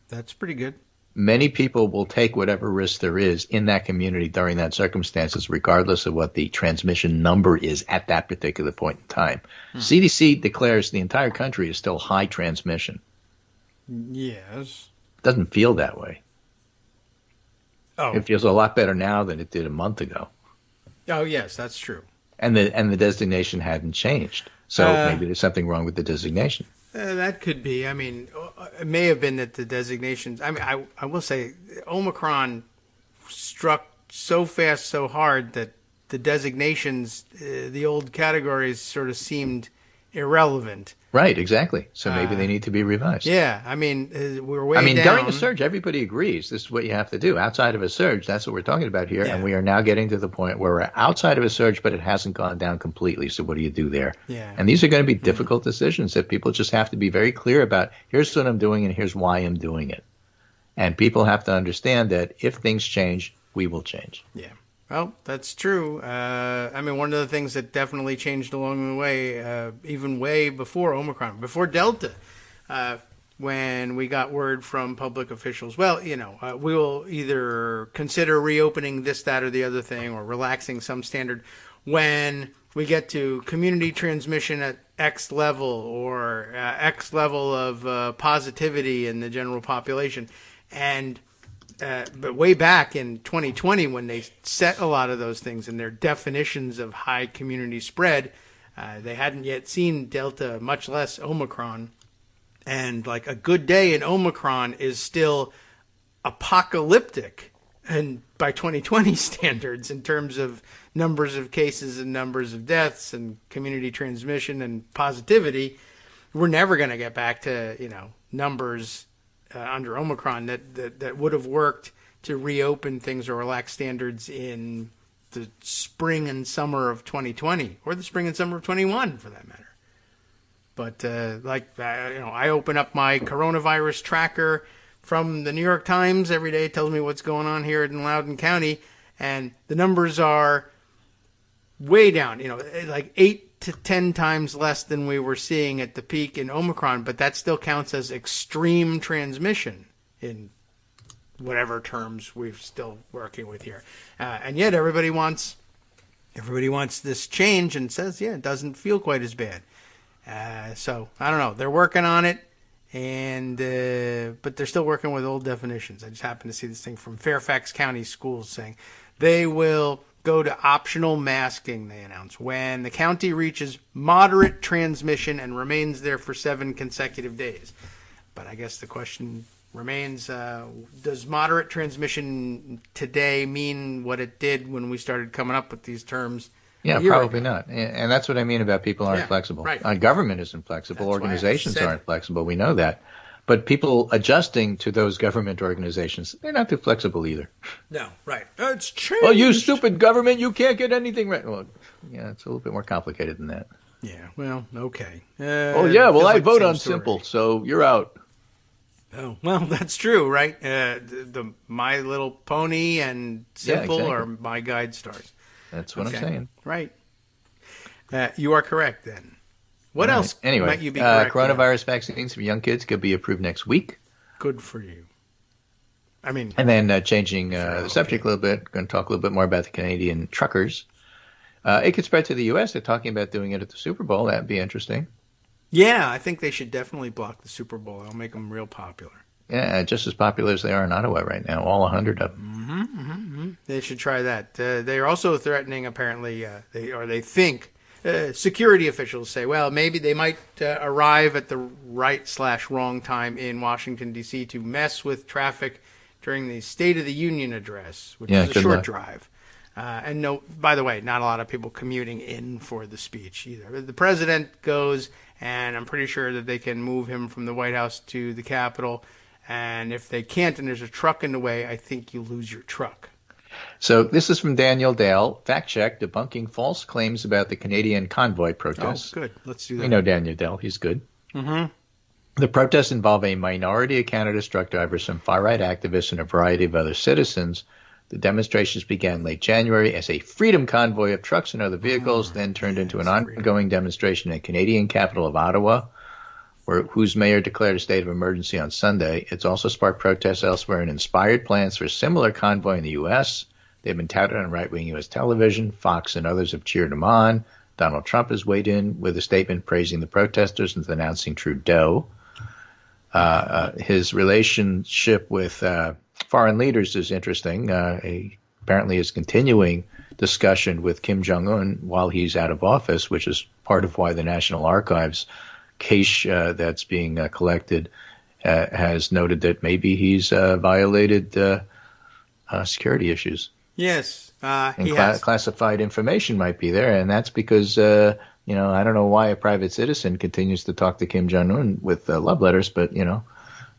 that's pretty good. Many people will take whatever risk there is in that community during that circumstances, regardless of what the transmission number is at that particular point in time. CDC declares the entire country is still high transmission. Yes. It doesn't feel that way. Oh. It feels a lot better now than it did a month ago. Oh, yes, that's true. And the designation hadn't changed. So maybe there's something wrong with the designation. That could be. I mean, it may have been that the designations. I mean, I will say Omicron struck so fast, so hard that the designations, the old categories sort of seemed irrelevant. Right, exactly. So maybe they need to be revised. Yeah, I mean, we're way down. During a surge, everybody agrees this is what you have to do. Outside of a surge, that's what we're talking about here. Yeah. And we are now getting to the point where we're outside of a surge, but it hasn't gone down completely. So what do you do there? Yeah. And these are going to be difficult decisions that people just have to be very clear about. Here's what I'm doing and here's why I'm doing it. And people have to understand that if things change, we will change. Yeah. Well, that's true. I mean, one of the things that definitely changed along the way, even way before Omicron, before Delta, when we got word from public officials, well, we will either consider reopening this, that, or the other thing, or relaxing some standard when we get to community transmission at X level or X level of positivity in the general population. And but way back in 2020, when they set a lot of those things in their definitions of high community spread, they hadn't yet seen Delta, much less Omicron. And like a good day in Omicron is still apocalyptic, and by 2020 standards, in terms of numbers of cases and numbers of deaths and community transmission and positivity. We're never going to get back to numbers under Omicron that would have worked to reopen things or relax standards in the spring and summer of 2020 or the spring and summer of 21 for that matter. But I open up my coronavirus tracker from the New York Times every day. It tells me what's going on here in Loudoun County, and the numbers are way down. Like 8 to 10 times less than we were seeing at the peak in Omicron, but that still counts as extreme transmission in whatever terms we're still working with here. And yet everybody wants this change and says, yeah, it doesn't feel quite as bad. So I don't know. They're working on it, and but they're still working with old definitions. I just happened to see this thing from Fairfax County Schools saying they will go to optional masking, they announced, when the county reaches moderate transmission and remains there for 7 consecutive days. But I guess the question remains, does moderate transmission today mean what it did when we started coming up with these terms? Yeah, probably not. And that's what I mean about people aren't flexible. Right. Government isn't flexible. That's organizations aren't flexible. We know that. But people adjusting to those government organizations, they're not too flexible either. No, right. It's changed. Oh, you stupid government, you can't get anything right. Well, yeah, it's a little bit more complicated than that. Yeah, well, okay. I vote on simple, so you're out. Oh, well, that's true, right? The My Little Pony and Simple are my guide stars. That's what I'm saying. Right. You are correct, then. What else might you be correct coronavirus vaccines for young kids could be approved next week. Good for you. I mean... And then changing the subject a little bit, going to talk a little bit more about the Canadian truckers. It could spread to the U.S. They're talking about doing it at the Super Bowl. That'd be interesting. Yeah, I think they should definitely block the Super Bowl. It'll make them real popular. Yeah, just as popular as they are in Ottawa right now, all 100 of them. They should try that. They are also threatening, apparently, they think, security officials say, well, maybe they might arrive at the right/wrong time in Washington, D.C. to mess with traffic during the State of the Union address, which is a short drive. And no, by the way, not a lot of people commuting in for the speech either. The president goes, and I'm pretty sure that they can move him from the White House to the Capitol. And if they can't and there's a truck in the way, I think you lose your truck. So this is from Daniel Dale, fact check, debunking false claims about the Canadian Convoy protests. Oh, good. Let's do that. We know Daniel Dale. He's good. Mm-hmm. The protests involve a minority of Canada's truck drivers, some far-right activists, and a variety of other citizens. The demonstrations began late January as a freedom convoy of trucks and other vehicles, then turned into an ongoing demonstration in the Canadian capital of Ottawa, whose mayor declared a state of emergency on Sunday. It's also sparked protests elsewhere and inspired plans for a similar convoy in the U.S. They've been touted on right-wing U.S. television. Fox and others have cheered them on. Donald Trump has weighed in with a statement praising the protesters and denouncing Trudeau. His relationship with foreign leaders is interesting. Apparently is continuing discussion with Kim Jong-un while he's out of office, which is part of why the National Archives case that's being collected has noted that maybe he's violated security issues. Yes, he has. Classified information might be there, and that's because I don't know why a private citizen continues to talk to Kim Jong-un with love letters, but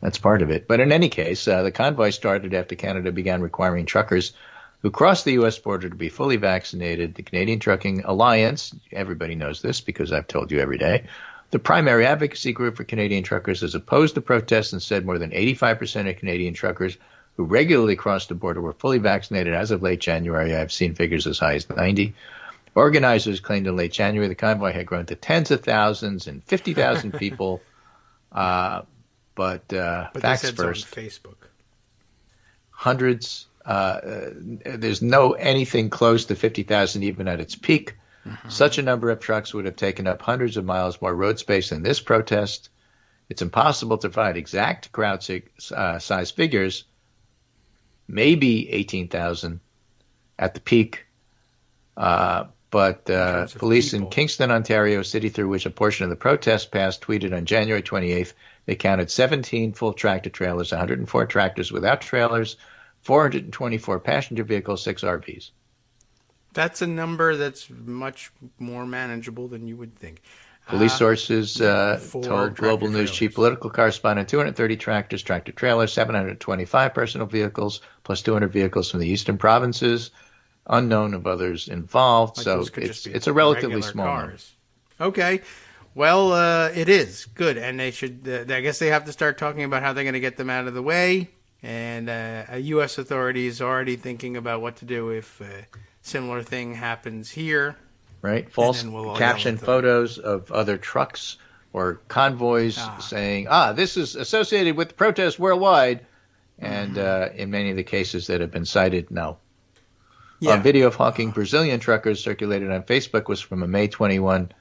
that's part of it. But in any case, the convoy started after Canada began requiring truckers who cross the U.S. border to be fully vaccinated. The Canadian Trucking Alliance, everybody knows this because I've told you every day, the primary advocacy group for Canadian truckers, has opposed the protests and said more than 85% of Canadian truckers who regularly cross the border were fully vaccinated as of late January. I've seen figures as high as 90. Organizers claimed in late January the convoy had grown to tens of thousands and 50,000 people. But facts first. So on Facebook. Hundreds. There's anything close to 50,000 even at its peak. Mm-hmm. Such a number of trucks would have taken up hundreds of miles more road space than this protest. It's impossible to provide exact crowd size figures. Maybe 18,000 at the peak. But police in Kingston, Ontario, city through which a portion of the protest passed, tweeted on January 28th, they counted 17 full tractor trailers, 104 tractors without trailers, 424 passenger vehicles, 6 RVs. That's a number that's much more manageable than you would think. Police sources told Global News chief political correspondent 230 tractors, tractor trailers, 725 personal vehicles, plus 200 vehicles from the eastern provinces, unknown of others involved. So it's a relatively small number. Okay. Well, it is good, and they should. I guess they have to start talking about how they're going to get them out of the way. And U.S. authorities are already thinking about what to do if a similar thing happens here. right? False caption photos of other trucks or convoys saying, this is associated with the protest worldwide. And in many of the cases that have been cited, no. A video of honking Brazilian truckers circulated on Facebook was from a May 21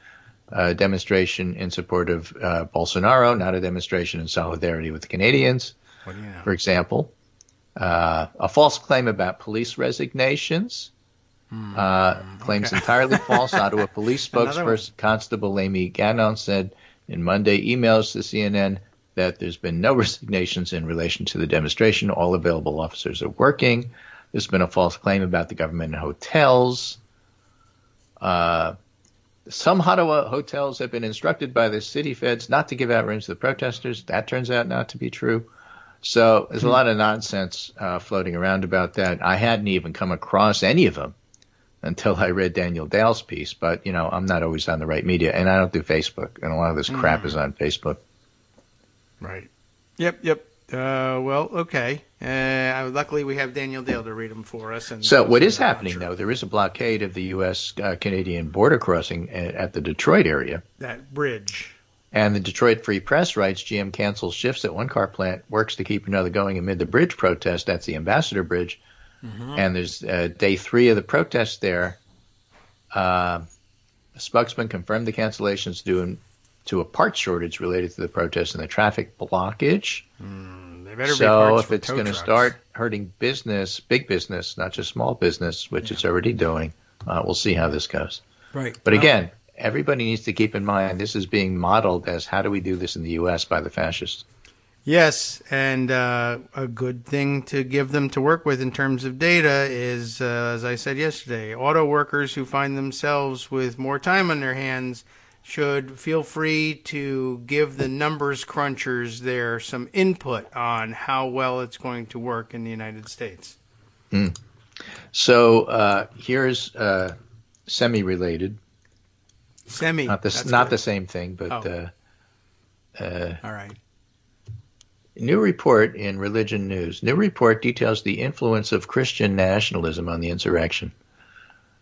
demonstration in support of Bolsonaro, not a demonstration in solidarity with the Canadians. What do you know? For example, a false claim about police resignations. Claims entirely false. Ottawa police spokesperson Constable Amy Gannon said in Monday emails to CNN that there's been no resignations in relation to the demonstration. All available officers are working. There's been a false claim about the government and hotels. Some Ottawa hotels have been instructed by the city feds not to give out rooms to the protesters. That turns out not to be true. So there's a lot of nonsense floating around about that. I hadn't even come across any of them until I read Daniel Dale's piece. But, I'm not always on the right media, and I don't do Facebook, and a lot of this crap is on Facebook. Right. Yep. Well, okay. Luckily, we have Daniel Dale to read them for us. And so what is happening, though, there is a blockade of the U.S.-Canadian border crossing at the Detroit area. That bridge. And the Detroit Free Press writes GM cancels shifts at one car plant, works to keep another going amid the bridge protest. That's the Ambassador Bridge. Mm-hmm. And there's day 3 of the protest there. A spokesman confirmed the cancellations due to a parts shortage related to the protest and the traffic blockage. They better so be parts if it's going to start hurting business, big business, not just small business, which it's already doing, we'll see how this goes. Right. But again, everybody needs to keep in mind this is being modeled as how do we do this in the U.S. by the fascists. Yes, and a good thing to give them to work with in terms of data is, as I said yesterday, auto workers who find themselves with more time on their hands should feel free to give the numbers crunchers there some input on how well it's going to work in the United States. So here's semi-related. Not the same thing, but all right. New report in Religion News. New report details the influence of Christian nationalism on the insurrection.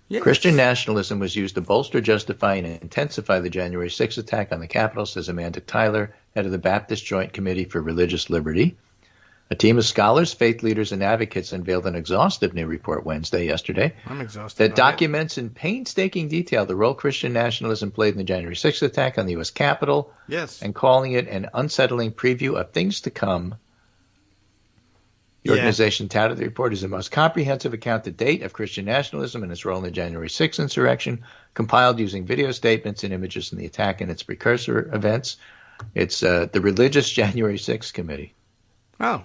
Yes. Christian nationalism was used to bolster, justify, and intensify the January 6th attack on the Capitol, says Amanda Tyler, head of the Baptist Joint Committee for Religious Liberty. A team of scholars, faith leaders, and advocates unveiled an exhaustive new report yesterday. I'm exhausted. That documents in painstaking detail the role Christian nationalism played in the January 6th attack on the U.S. Capitol. Yes. And calling it an unsettling preview of things to come. The organization touted the report as the most comprehensive account to date of Christian nationalism and its role in the January 6th insurrection, compiled using video statements and images from the attack and its precursor events. It's the Religious January 6th Committee. Oh.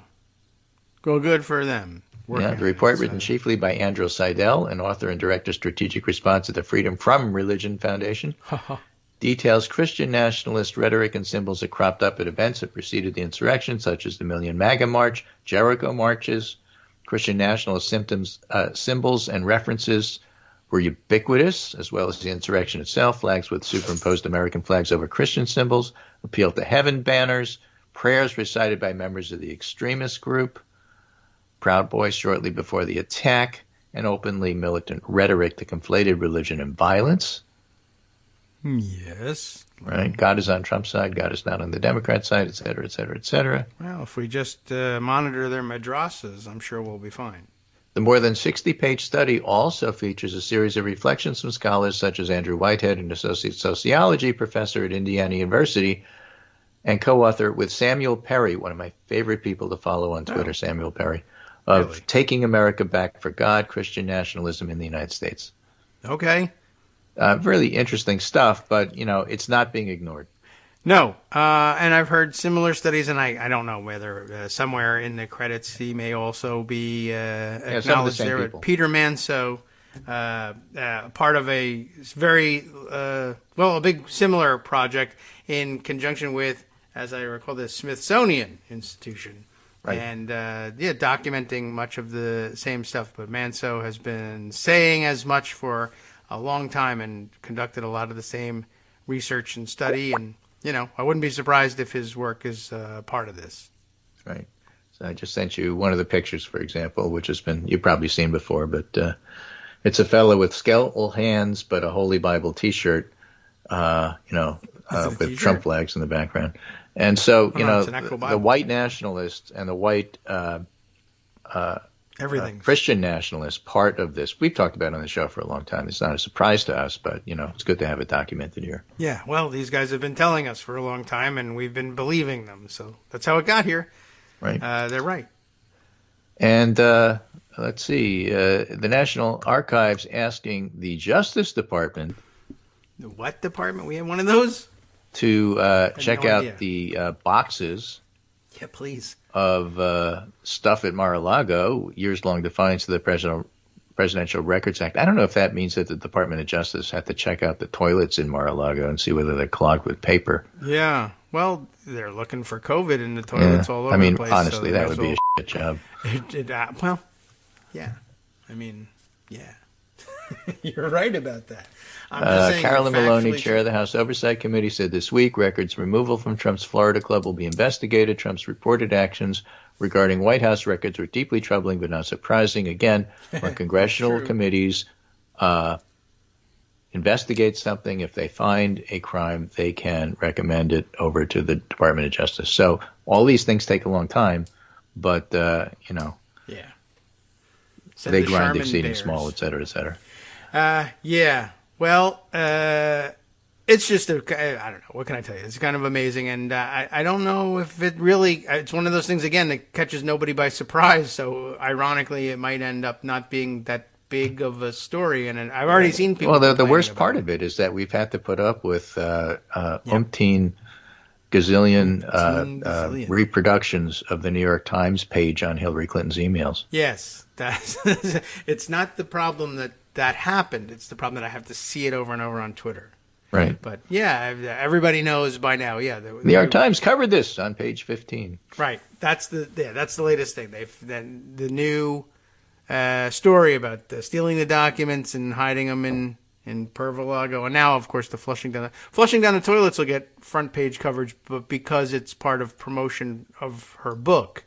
Go good for them. The report, written chiefly by Andrew Seidel, an author and director strategic response at the Freedom from Religion Foundation, details Christian nationalist rhetoric and symbols that cropped up at events that preceded the insurrection, such as the Million MAGA March, Jericho marches. Christian nationalist symbols and references were ubiquitous, as well as the insurrection itself. Flags with superimposed American flags over Christian symbols, appeal to heaven banners, prayers recited by members of the extremist group, Proud Boys shortly before the attack, and openly militant rhetoric that conflated religion and violence. Yes. Right. God is on Trump's side. God is not on the Democrat side, et cetera, et cetera, et cetera. Well, if we just monitor their madrasas, I'm sure we'll be fine. The more than 60-page study also features a series of reflections from scholars such as Andrew Whitehead, an associate sociology professor at Indiana University, and co-author with Samuel Perry, one of my favorite people to follow on Twitter, Samuel Perry, of Taking America Back for God, Christian Nationalism in the United States. Okay. Really interesting stuff, but, it's not being ignored. No, and I've heard similar studies, and I don't know whether somewhere in the credits he may also be acknowledged there. But Peter Manso, part of a very, a big similar project in conjunction with, as I recall, the Smithsonian Institution. Right. And, documenting much of the same stuff. But Manso has been saying as much for a long time and conducted a lot of the same research and study. And, I wouldn't be surprised if his work is part of this. Right. So I just sent you one of the pictures, for example, which has been, you've probably seen before, but It's a fellow with skeletal hands, but a Holy Bible T-shirt, with Trump flags in the background. And so, the white nationalists and the white Christian nationalists part of this, we've talked about it on the show for a long time. It's not a surprise to us, but, it's good to have it documented here. Yeah, well, these guys have been telling us for a long time, and we've been believing them. So that's how it got here. Right. They're right. And let's see, the National Archives asking the Justice Department. The what department? We have one of those? To check out the boxes. Yeah, please. Of stuff at Mar-a-Lago, years-long defiance of the Presidential Records Act. I don't know if that means that the Department of Justice had to check out the toilets in Mar-a-Lago and see whether they're clogged with paper. Yeah. Well, they're looking for COVID in the toilets all over the place. Honestly, so that would be a shit job. Well, yeah. Yeah. You're right about that. Carolyn Maloney, chair of the House Oversight Committee, said this week records removal from Trump's Florida club will be investigated. Trump's reported actions regarding White House records were deeply troubling but not surprising. Again, when congressional committees investigate something, if they find a crime, they can recommend it over to the Department of Justice. So all these things take a long time, but, Yeah. They grind exceeding small, et cetera, et cetera. Yeah. Well, it's just I don't know. What can I tell you? It's kind of amazing. And I don't know if it really, it's one of those things, again, that catches nobody by surprise. So ironically, it might end up not being that big of a story. And I've already seen people. Well, the worst part of it is that we've had to put up with umpteen gazillion reproductions of the New York Times page on Hillary Clinton's emails. Yes. It's not the problem that happened. It's the problem that I have to see it over and over on Twitter. Right. But yeah, everybody knows by now. Yeah, the New York Times covered this on page 15. Right. That's the latest thing. The new story about stealing the documents and hiding them in Mar-a-Lago, and now of course the flushing down the toilets will get front page coverage, but because it's part of promotion of her book,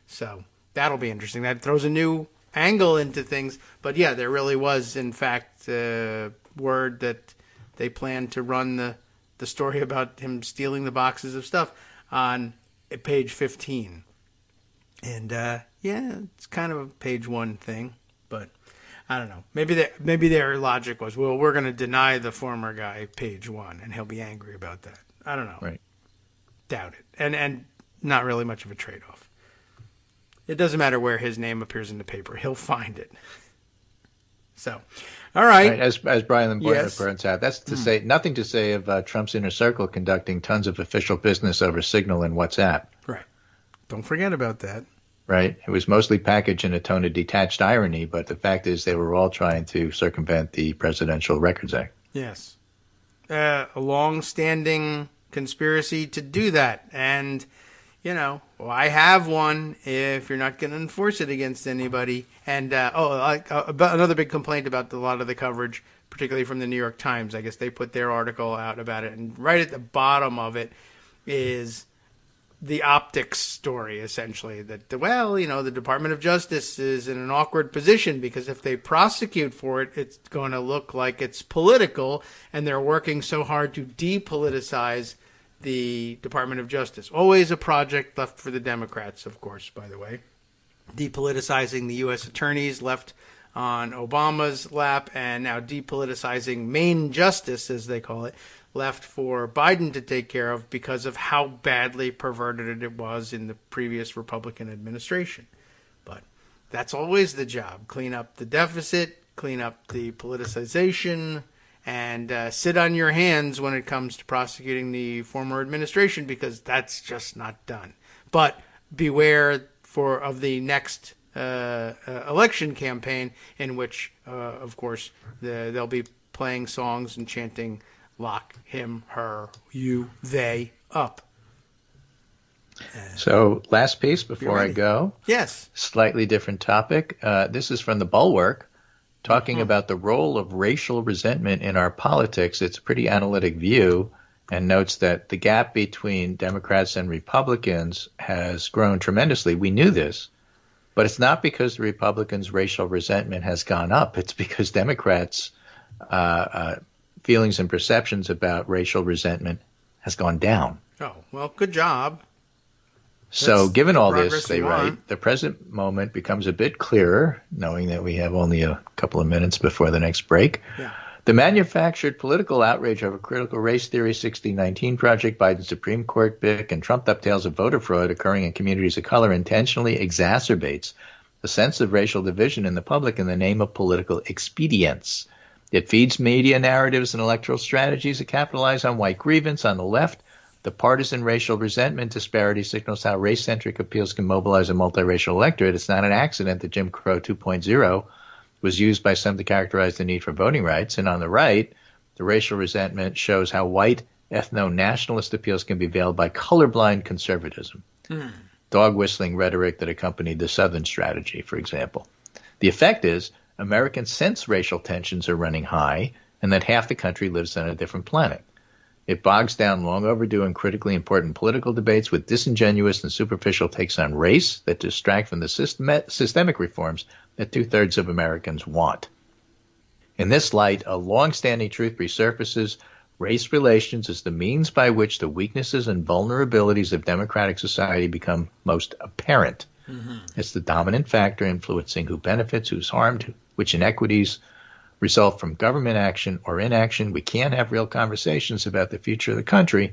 so that'll be interesting. That throws a new angle into things. But yeah, there really was, in fact, word that they plan to run the story about him stealing the boxes of stuff on page 15. And it's kind of a page one thing, but I don't know. Maybe their logic was, well, we're going to deny the former guy page one, and he'll be angry about that. I don't know. Right. Doubt it. And not really much of a trade-off. It doesn't matter where his name appears in the paper. He'll find it. So, all right. As Brian points out, that's to say nothing to say of Trump's inner circle conducting tons of official business over Signal and WhatsApp. Right. Don't forget about that. Right. It was mostly packaged in a tone of detached irony, but the fact is they were all trying to circumvent the Presidential Records Act. Yes. A long-standing conspiracy to do that. And I have one if you're not going to enforce it against anybody. And, another big complaint about a lot of the coverage, particularly from the New York Times. I guess they put their article out about it. And right at the bottom of it is the optics story, essentially. That, the Department of Justice is in an awkward position because if they prosecute for it, it's going to look like it's political. And they're working so hard to depoliticize the Department of Justice. Always a project left for the Democrats, of course, by the way. Depoliticizing the U.S. attorneys left on Obama's lap, and now depoliticizing Main Justice, as they call it, left for Biden to take care of because of how badly perverted it was in the previous Republican administration. But that's always the job. Clean up the deficit, clean up the politicization, and sit on your hands when it comes to prosecuting the former administration, because that's just not done. But beware of the next election campaign, in which, of course, they'll be playing songs and chanting, "Lock him, her, you, they up." So last piece before I go. Yes. Slightly different topic. This is from the Bulwark. Talking about the role of racial resentment in our politics. It's a pretty analytic view, and notes that the gap between Democrats and Republicans has grown tremendously. We knew this, But it's not because the Republicans' racial resentment has gone up. It's because Democrats' feelings and perceptions about racial resentment has gone down. Oh, well, good job. So given all this, they write, the present moment becomes a bit clearer, knowing that we have only a couple of minutes before the next break. Yeah. The manufactured political outrage over critical race theory 1619 project, Biden's Supreme Court pick, and trumped-up tales of voter fraud occurring in communities of color intentionally exacerbates the sense of racial division in the public in the name of political expedience. It feeds media narratives and electoral strategies that capitalize on white grievance on the left. The partisan racial resentment disparity signals how race-centric appeals can mobilize a multiracial electorate. It's not an accident that Jim Crow 2.0 was used by some to characterize the need for voting rights. And on the right, the racial resentment shows how white ethno-nationalist appeals can be veiled by colorblind conservatism. Dog-whistling rhetoric that accompanied the Southern strategy, for example. The effect is Americans sense racial tensions are running high and that half the country lives on a different planet. It bogs down long overdue and critically important political debates with disingenuous and superficial takes on race that distract from the systemic reforms that two-thirds of Americans want. In this light, a long-standing truth resurfaces: race relations is the means by which the weaknesses and vulnerabilities of democratic society become most apparent. It's the dominant factor influencing who benefits, who's harmed, which inequities result from government action or inaction. We can't have real conversations about the future of the country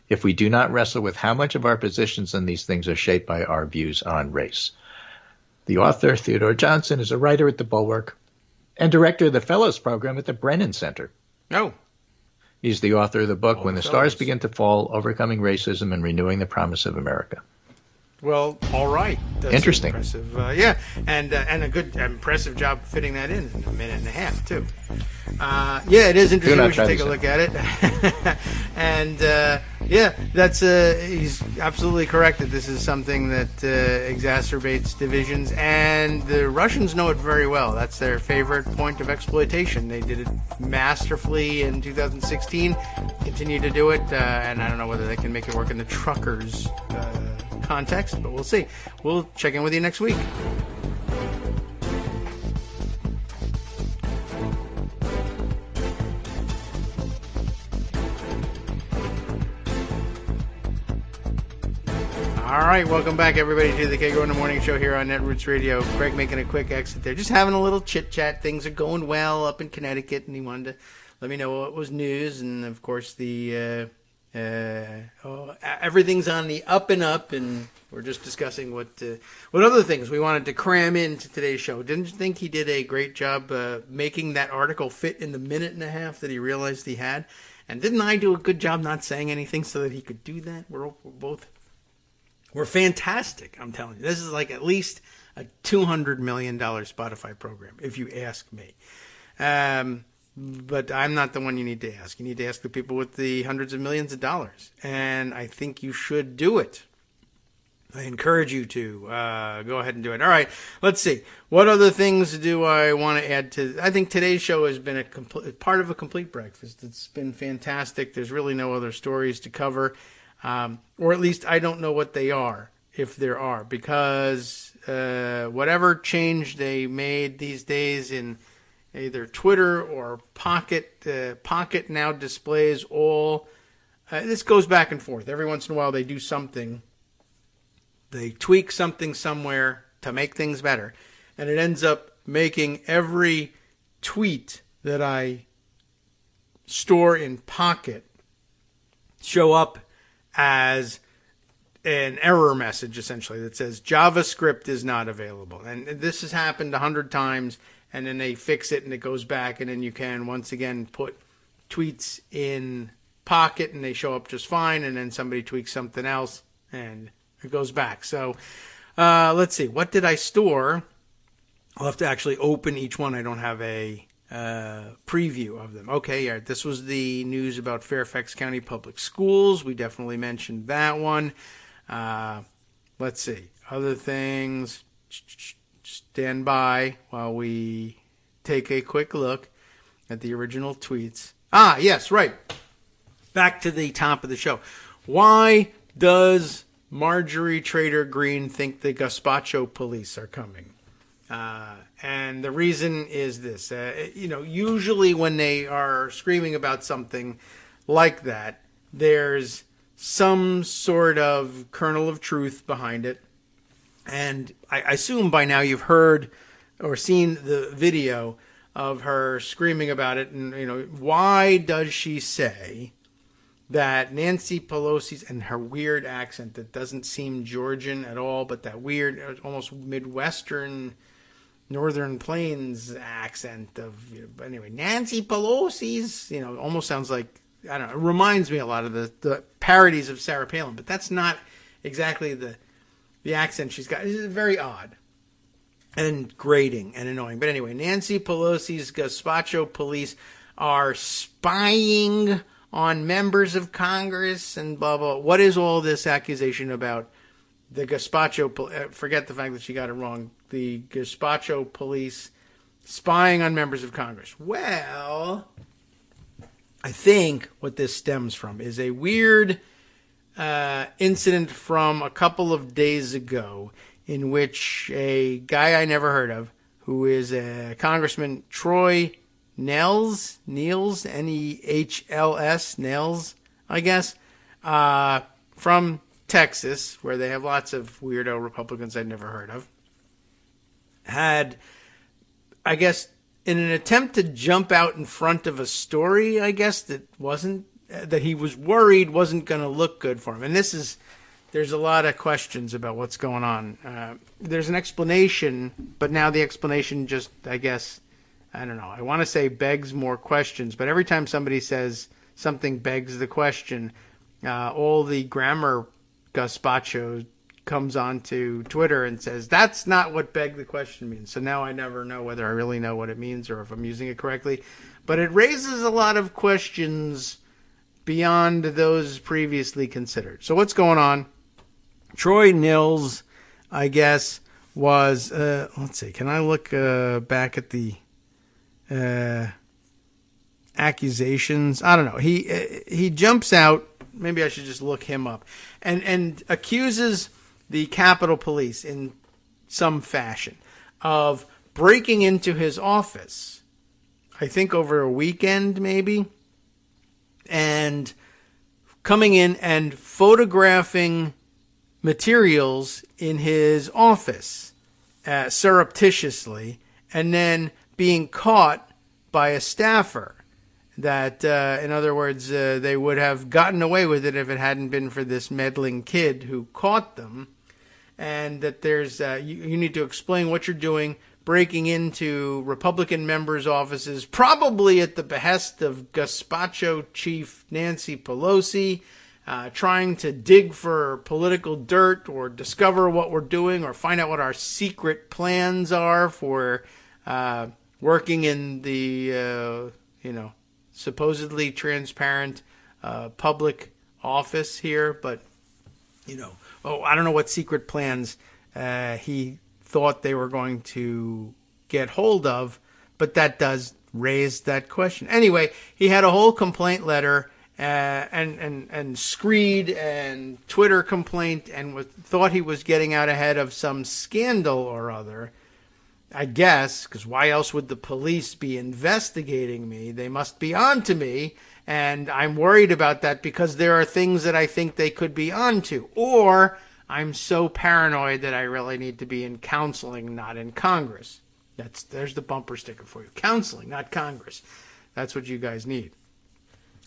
if we do not wrestle with how much of our positions on these things are shaped by our views on race. The author, Theodore Johnson, is a writer at The Bulwark and director of the Fellows Program at the Brennan Center. Oh. He's the author of the book, When the Stars Begin to Fall, Overcoming Racism and Renewing the Promise of America. Well, all right. That's interesting. Impressive. Yeah, and a good, impressive job fitting that in a minute and a half, too. Yeah, it is interesting. We should take a look at it. And, yeah, that's he's absolutely correct that this is something that exacerbates divisions, and the Russians know it very well. That's their favorite point of exploitation. They did it masterfully in 2016, continue to do it, and I don't know whether they can make it work in the truckers' context, but we'll see. We'll check in with you next week. All right, welcome back, everybody, to the Kagro in the Morning Show here on Netroots Radio. Greg making a quick exit there. Just having a little chit-chat. Things are going well up in Connecticut, and he wanted to let me know what was news. And, of course, the everything's on the up and up, and we're just discussing what other things we wanted to cram into today's show. Didn't you think he did a great job making that article fit in the minute and a half that he realized he had? And didn't I do a good job not saying anything so that he could do that? We're fantastic, I'm telling you. This is like at least a $200 million Spotify program, if you ask me. But I'm not the one you need to ask. You need to ask the people with the hundreds of millions of dollars. And I think you should do it. I encourage you to go ahead and do it. All right, let's see. What other things do I want to add to? I think today's show has been part of a complete breakfast. It's been fantastic. There's really no other stories to cover. Or at least I don't know what they are, if there are. Because whatever change they made these days in either Twitter or Pocket, Pocket now displays all. This goes back and forth. Every once in a while they do something. They tweak something somewhere to make things better. And it ends up making every tweet that I store in Pocket show up as an error message, essentially, that says JavaScript is not available. And this has happened 100 times, and then they fix it and it goes back, and then you can once again put tweets in Pocket and they show up just fine, and then somebody tweaks something else and it goes back. So let's see. What did I store? I'll have to actually open each one. I don't have a preview of them. Okay, yeah, this was the news about Fairfax County Public Schools. We definitely mentioned that one. Let's see. Other things. Stand by while we take a quick look at the original tweets. Yes, right. Back to the top of the show. Why does Marjorie Trader Green think the gazpacho police are coming. And the reason is this. Usually when they are screaming about something like that, there's some sort of kernel of truth behind it. And I assume by now you've heard or seen the video of her screaming about it. And, why does she say that Nancy Pelosi's, and her weird accent that doesn't seem Georgian at all, but that weird, almost Midwestern, Northern Plains accent of, anyway, Nancy Pelosi's, almost sounds like, I don't know, it reminds me a lot of the parodies of Sarah Palin, but that's not exactly the accent she's got. It's very odd and grating and annoying. But anyway, Nancy Pelosi's gazpacho police are spying on members of Congress and blah, blah. What is all this accusation about the gazpacho? Forget the fact that she got it wrong. The gazpacho police spying on members of Congress. Well, I think what this stems from is a weird incident from a couple of days ago in which a guy I never heard of, who is a Congressman Troy Nehls, N-E-H-L-S, Nehls, I guess, from Texas, where they have lots of weirdo Republicans I'd never heard of, had, I guess, in an attempt to jump out in front of a story, I guess, that he was worried wasn't going to look good for him. And there's a lot of questions about what's going on. There's an explanation, but now the explanation just, I guess, I don't know. I want to say begs more questions, but every time somebody says something begs the question, all the grammar gazpacho comes onto Twitter and says, that's not what beg the question means. So now I never know whether I really know what it means or if I'm using it correctly. But it raises a lot of questions beyond those previously considered. So what's going on? Troy Nehls, I guess, was, let's see, can I look back at the accusations? I don't know. He jumps out, maybe I should just look him up, and accuses the Capitol Police in some fashion of breaking into his office, I think over a weekend maybe, and coming in and photographing materials in his office surreptitiously, and then being caught by a staffer. That, in other words, they would have gotten away with it if it hadn't been for this meddling kid who caught them. And that there's, you need to explain what you're doing, breaking into Republican members' offices, probably at the behest of gazpacho chief Nancy Pelosi, trying to dig for political dirt or discover what we're doing or find out what our secret plans are for working in the, supposedly transparent public office here. But, I don't know what secret plans he thought they were going to get hold of, but that does raise that question. Anyway, he had a whole complaint letter and screed and Twitter complaint, and thought he was getting out ahead of some scandal or other, I guess, because why else would the police be investigating me? They must be onto me, and I'm worried about that because there are things that I think they could be onto. Or I'm so paranoid that I really need to be in counseling, not in Congress. There's the bumper sticker for you. Counseling, not Congress. That's what you guys need.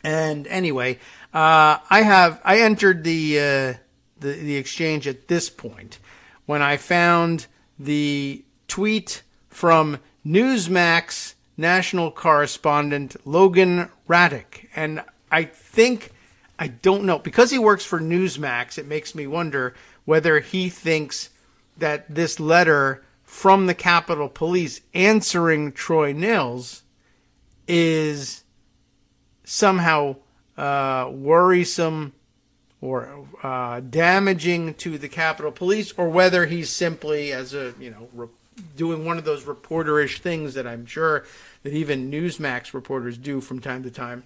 And anyway, I entered the exchange at this point when I found the tweet from Newsmax national correspondent Logan Raddick. And I don't know, because he works for Newsmax, it makes me wonder whether he thinks that this letter from the Capitol Police answering Troy Nehls is somehow worrisome or damaging to the Capitol Police, or whether he's simply, as a doing one of those reporterish things that I'm sure that even Newsmax reporters do from time to time,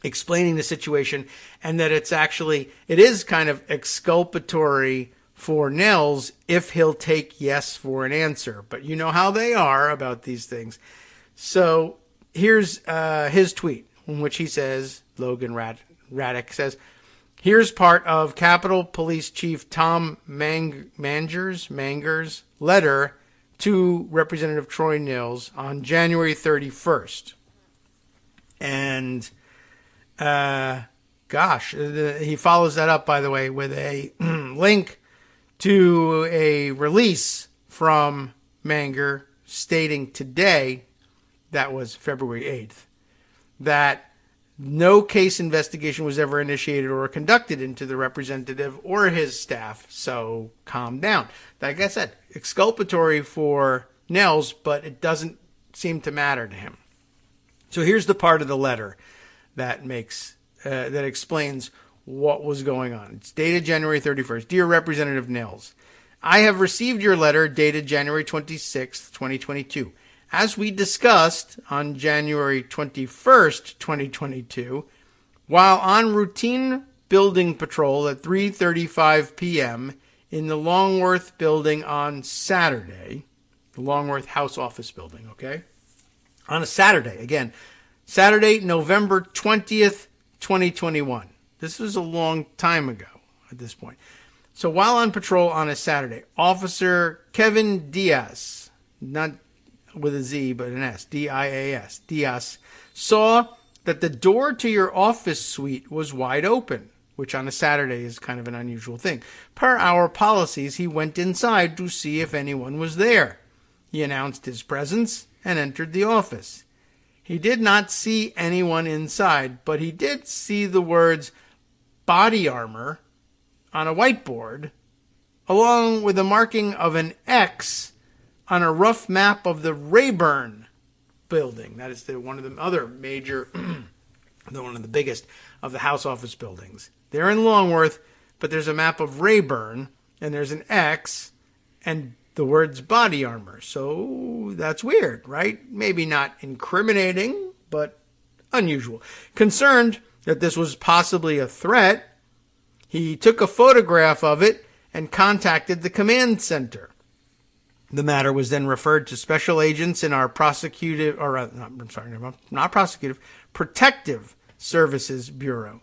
explaining the situation, and that it is kind of exculpatory for Nels if he'll take yes for an answer. But you know how they are about these things. So here's his tweet, in which he says, Logan Raddick says, here's part of Capitol Police Chief Tom Manger's letter to Representative Troy Nils on January 31st. And, he follows that up, by the way, with a link to a release from Manger stating today, that was February 8th, that no case investigation was ever initiated or conducted into the representative or his staff, so calm down. Like I said, exculpatory for Nels, but it doesn't seem to matter to him. So here's the part of the letter that explains what was going on. It's dated January 31st. Dear Representative Nils, I have received your letter dated January 26th, 2022. As we discussed on January 21st, 2022, while on routine building patrol at 3:35 p.m. in the Longworth building on Saturday, the Longworth House Office building, okay? On a Saturday, again, Saturday, November 20th, 2021. This was a long time ago at this point. So while on patrol on a Saturday, Officer Kevin Diaz, not with a Z, but an S, D-I-A-S, Diaz, saw that the door to your office suite was wide open, which on a Saturday is kind of an unusual thing. Per our policies, he went inside to see if anyone was there. He announced his presence and entered the office. He did not see anyone inside, but he did see the words body armor on a whiteboard, along with a marking of an X on a rough map of the Rayburn building. That is one of the other major, one of the biggest of the House Office buildings. They're in Longworth, but there's a map of Rayburn, and there's an X, and the words body armor. So that's weird, right? Maybe not incriminating, but unusual. Concerned that this was possibly a threat, he took a photograph of it and contacted the command center. The matter was then referred to special agents in our Protective Services Bureau.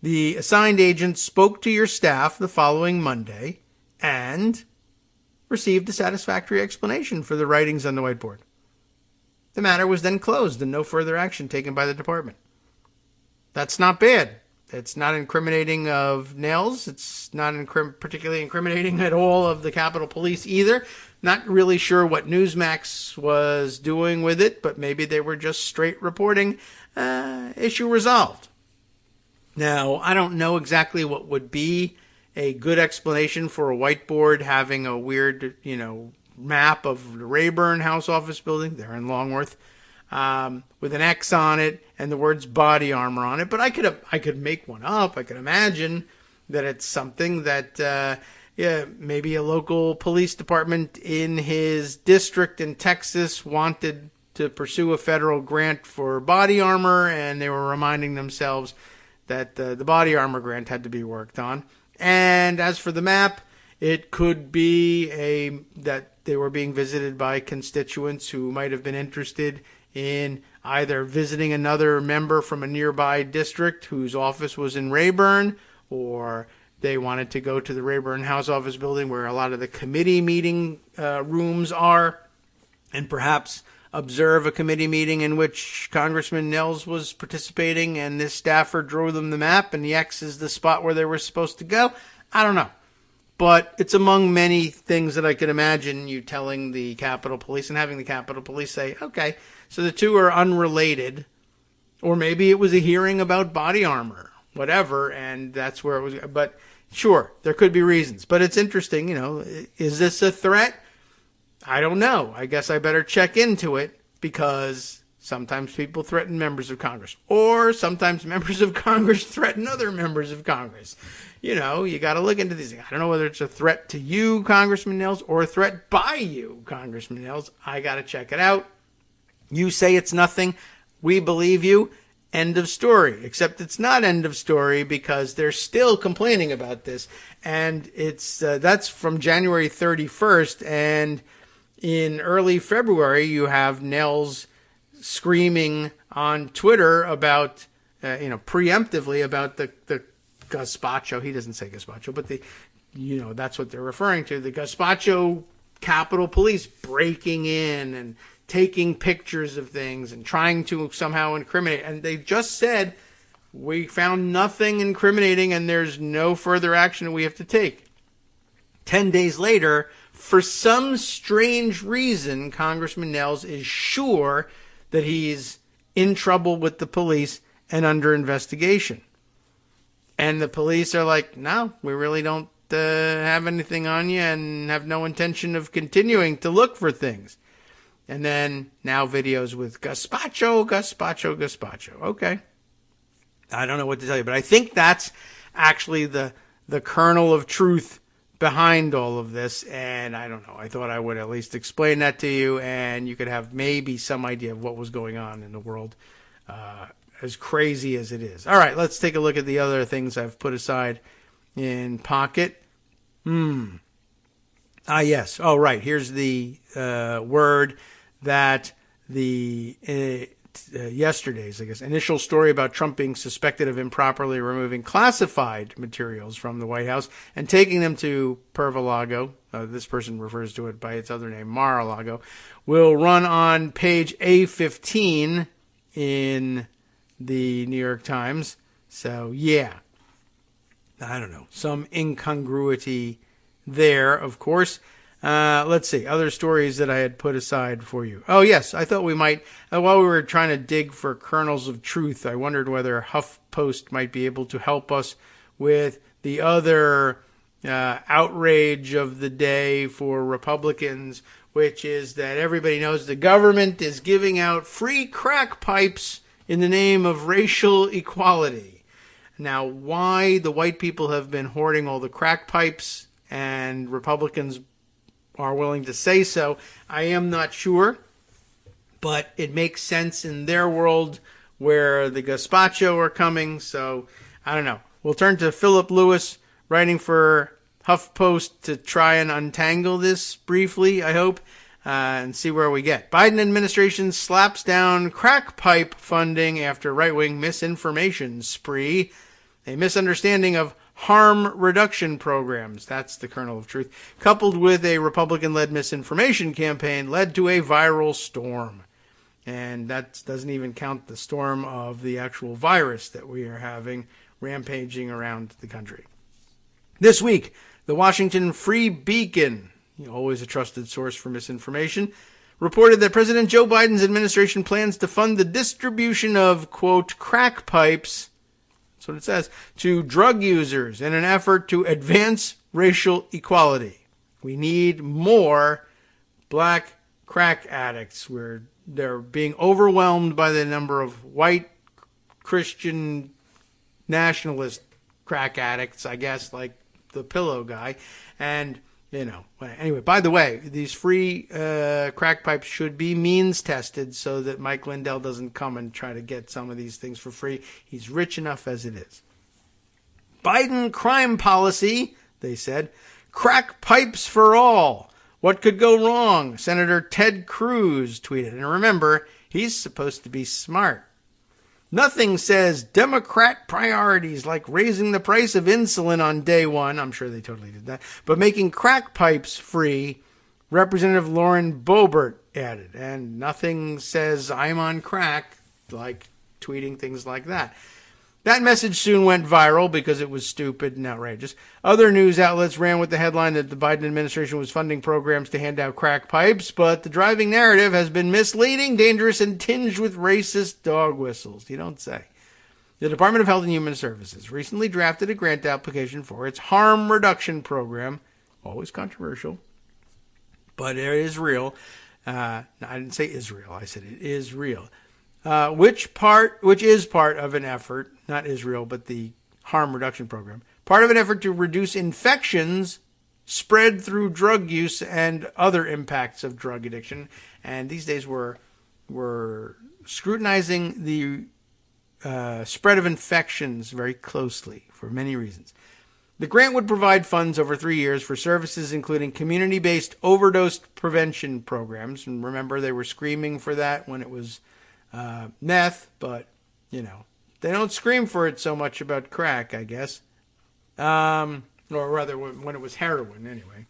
The assigned agent spoke to your staff the following Monday and received a satisfactory explanation for the writings on the whiteboard. The matter was then closed and no further action taken by the department. That's not bad. It's not incriminating of Nels. It's not particularly incriminating at all of the Capitol Police either. Not really sure what Newsmax was doing with it, but maybe they were just straight reporting issue resolved. Now, I don't know exactly what would be a good explanation for a whiteboard having a weird, map of the Rayburn House Office building. They're in Longworth. With an X on it and the words body armor on it. But I could make one up. I could imagine that it's something that maybe a local police department in his district in Texas wanted to pursue a federal grant for body armor, and they were reminding themselves that the body armor grant had to be worked on. And as for the map, it could be that they were being visited by constituents who might have been interested in either visiting another member from a nearby district whose office was in Rayburn, or they wanted to go to the Rayburn House Office building where a lot of the committee meeting rooms are, and perhaps observe a committee meeting in which Congressman Nels was participating, and this staffer drew them the map, and the X is the spot where they were supposed to go. I don't know. But it's among many things that I could imagine you telling the Capitol Police and having the Capitol Police say, okay, so the two are unrelated, or maybe it was a hearing about body armor, whatever, and that's where it was. But sure, there could be reasons. But it's interesting, is this a threat? I don't know. I guess I better check into it, because sometimes people threaten members of Congress, or sometimes members of Congress threaten other members of Congress. You got to look into these things. I don't know whether it's a threat to you, Congressman Nels, or a threat by you, Congressman Nels. I got to check it out. You say it's nothing. We believe you. End of story. Except it's not end of story because they're still complaining about this. And it's that's from January 31st. And in early February, you have Nels screaming on Twitter about, preemptively about the gazpacho. He doesn't say gazpacho, but that's what they're referring to. The gazpacho Capitol Police breaking in and taking pictures of things and trying to somehow incriminate. And they just said, we found nothing incriminating and there's no further action we have to take. 10 days later, for some strange reason, Congressman Nels is sure that he's in trouble with the police and under investigation. And the police are like, no, we really don't have anything on you and have no intention of continuing to look for things. And then now videos with gazpacho. Okay. I don't know what to tell you, but I think that's actually the kernel of truth behind all of this. And I don't know. I thought I would at least explain that to you, and you could have maybe some idea of what was going on in the world, as crazy as it is. All right, let's take a look at the other things I've put aside in Pocket. Yes. Oh, right. Here's the word that the yesterday's, initial story about Trump being suspected of improperly removing classified materials from the White House and taking them to Mar-a-Lago. This person refers to it by its other name, Mar-a-Lago, will run on page A15 in the New York Times. So, yeah. I don't know. Some incongruity there, of course. Let's see. Other stories that I had put aside for you. Oh, yes. I thought we might, while we were trying to dig for kernels of truth, I wondered whether HuffPost might be able to help us with the other outrage of the day for Republicans, which is that everybody knows the government is giving out free crack pipes in the name of racial equality. Now, why the white people have been hoarding all the crack pipes and Republicans are willing to say so, I am not sure. But it makes sense in their world where the gazpacho are coming. So, I don't know. We'll turn to Philip Lewis, writing for HuffPost, to try and untangle this briefly, I hope, and see where we get. Biden administration slaps down crack pipe funding after right-wing misinformation spree. A misunderstanding of harm reduction programs, that's the kernel of truth, coupled with a Republican-led misinformation campaign, led to a viral storm. And that doesn't even count the storm of the actual virus that we are having rampaging around the country. This week, the Washington Free Beacon, always a trusted source for misinformation, reported that President Joe Biden's administration plans to fund the distribution of, quote, crack pipes, that's what it says, to drug users in an effort to advance racial equality. We need more black crack addicts. They're being overwhelmed by the number of white Christian nationalist crack addicts, I guess, like the pillow guy. And, anyway, by the way, these free crack pipes should be means tested so that Mike Lindell doesn't come and try to get some of these things for free. He's rich enough as it is. Biden crime policy, they said, crack pipes for all. What could go wrong? Senator Ted Cruz tweeted. And remember, he's supposed to be smart. Nothing says Democrat priorities like raising the price of insulin on day one. I'm sure they totally did that. But making crack pipes free, Representative Lauren Boebert added. And nothing says I'm on crack like tweeting things like that. That message soon went viral because it was stupid and outrageous. Other news outlets ran with the headline that the Biden administration was funding programs to hand out crack pipes, but the driving narrative has been misleading, dangerous, and tinged with racist dog whistles. You don't say. The Department of Health and Human Services recently drafted a grant application for its harm reduction program, always controversial, but it is real. No, I didn't say Israel. I said it is real. Which is part of an effort, not Israel, but the harm reduction program, part of an effort to reduce infections spread through drug use and other impacts of drug addiction. And these days we're scrutinizing the spread of infections very closely for many reasons. The grant would provide funds over 3 years for services including community-based overdose prevention programs. And remember, they were screaming for that when it was meth, but, they don't scream for it so much about crack, I guess. Or rather, when it was heroin, anyway.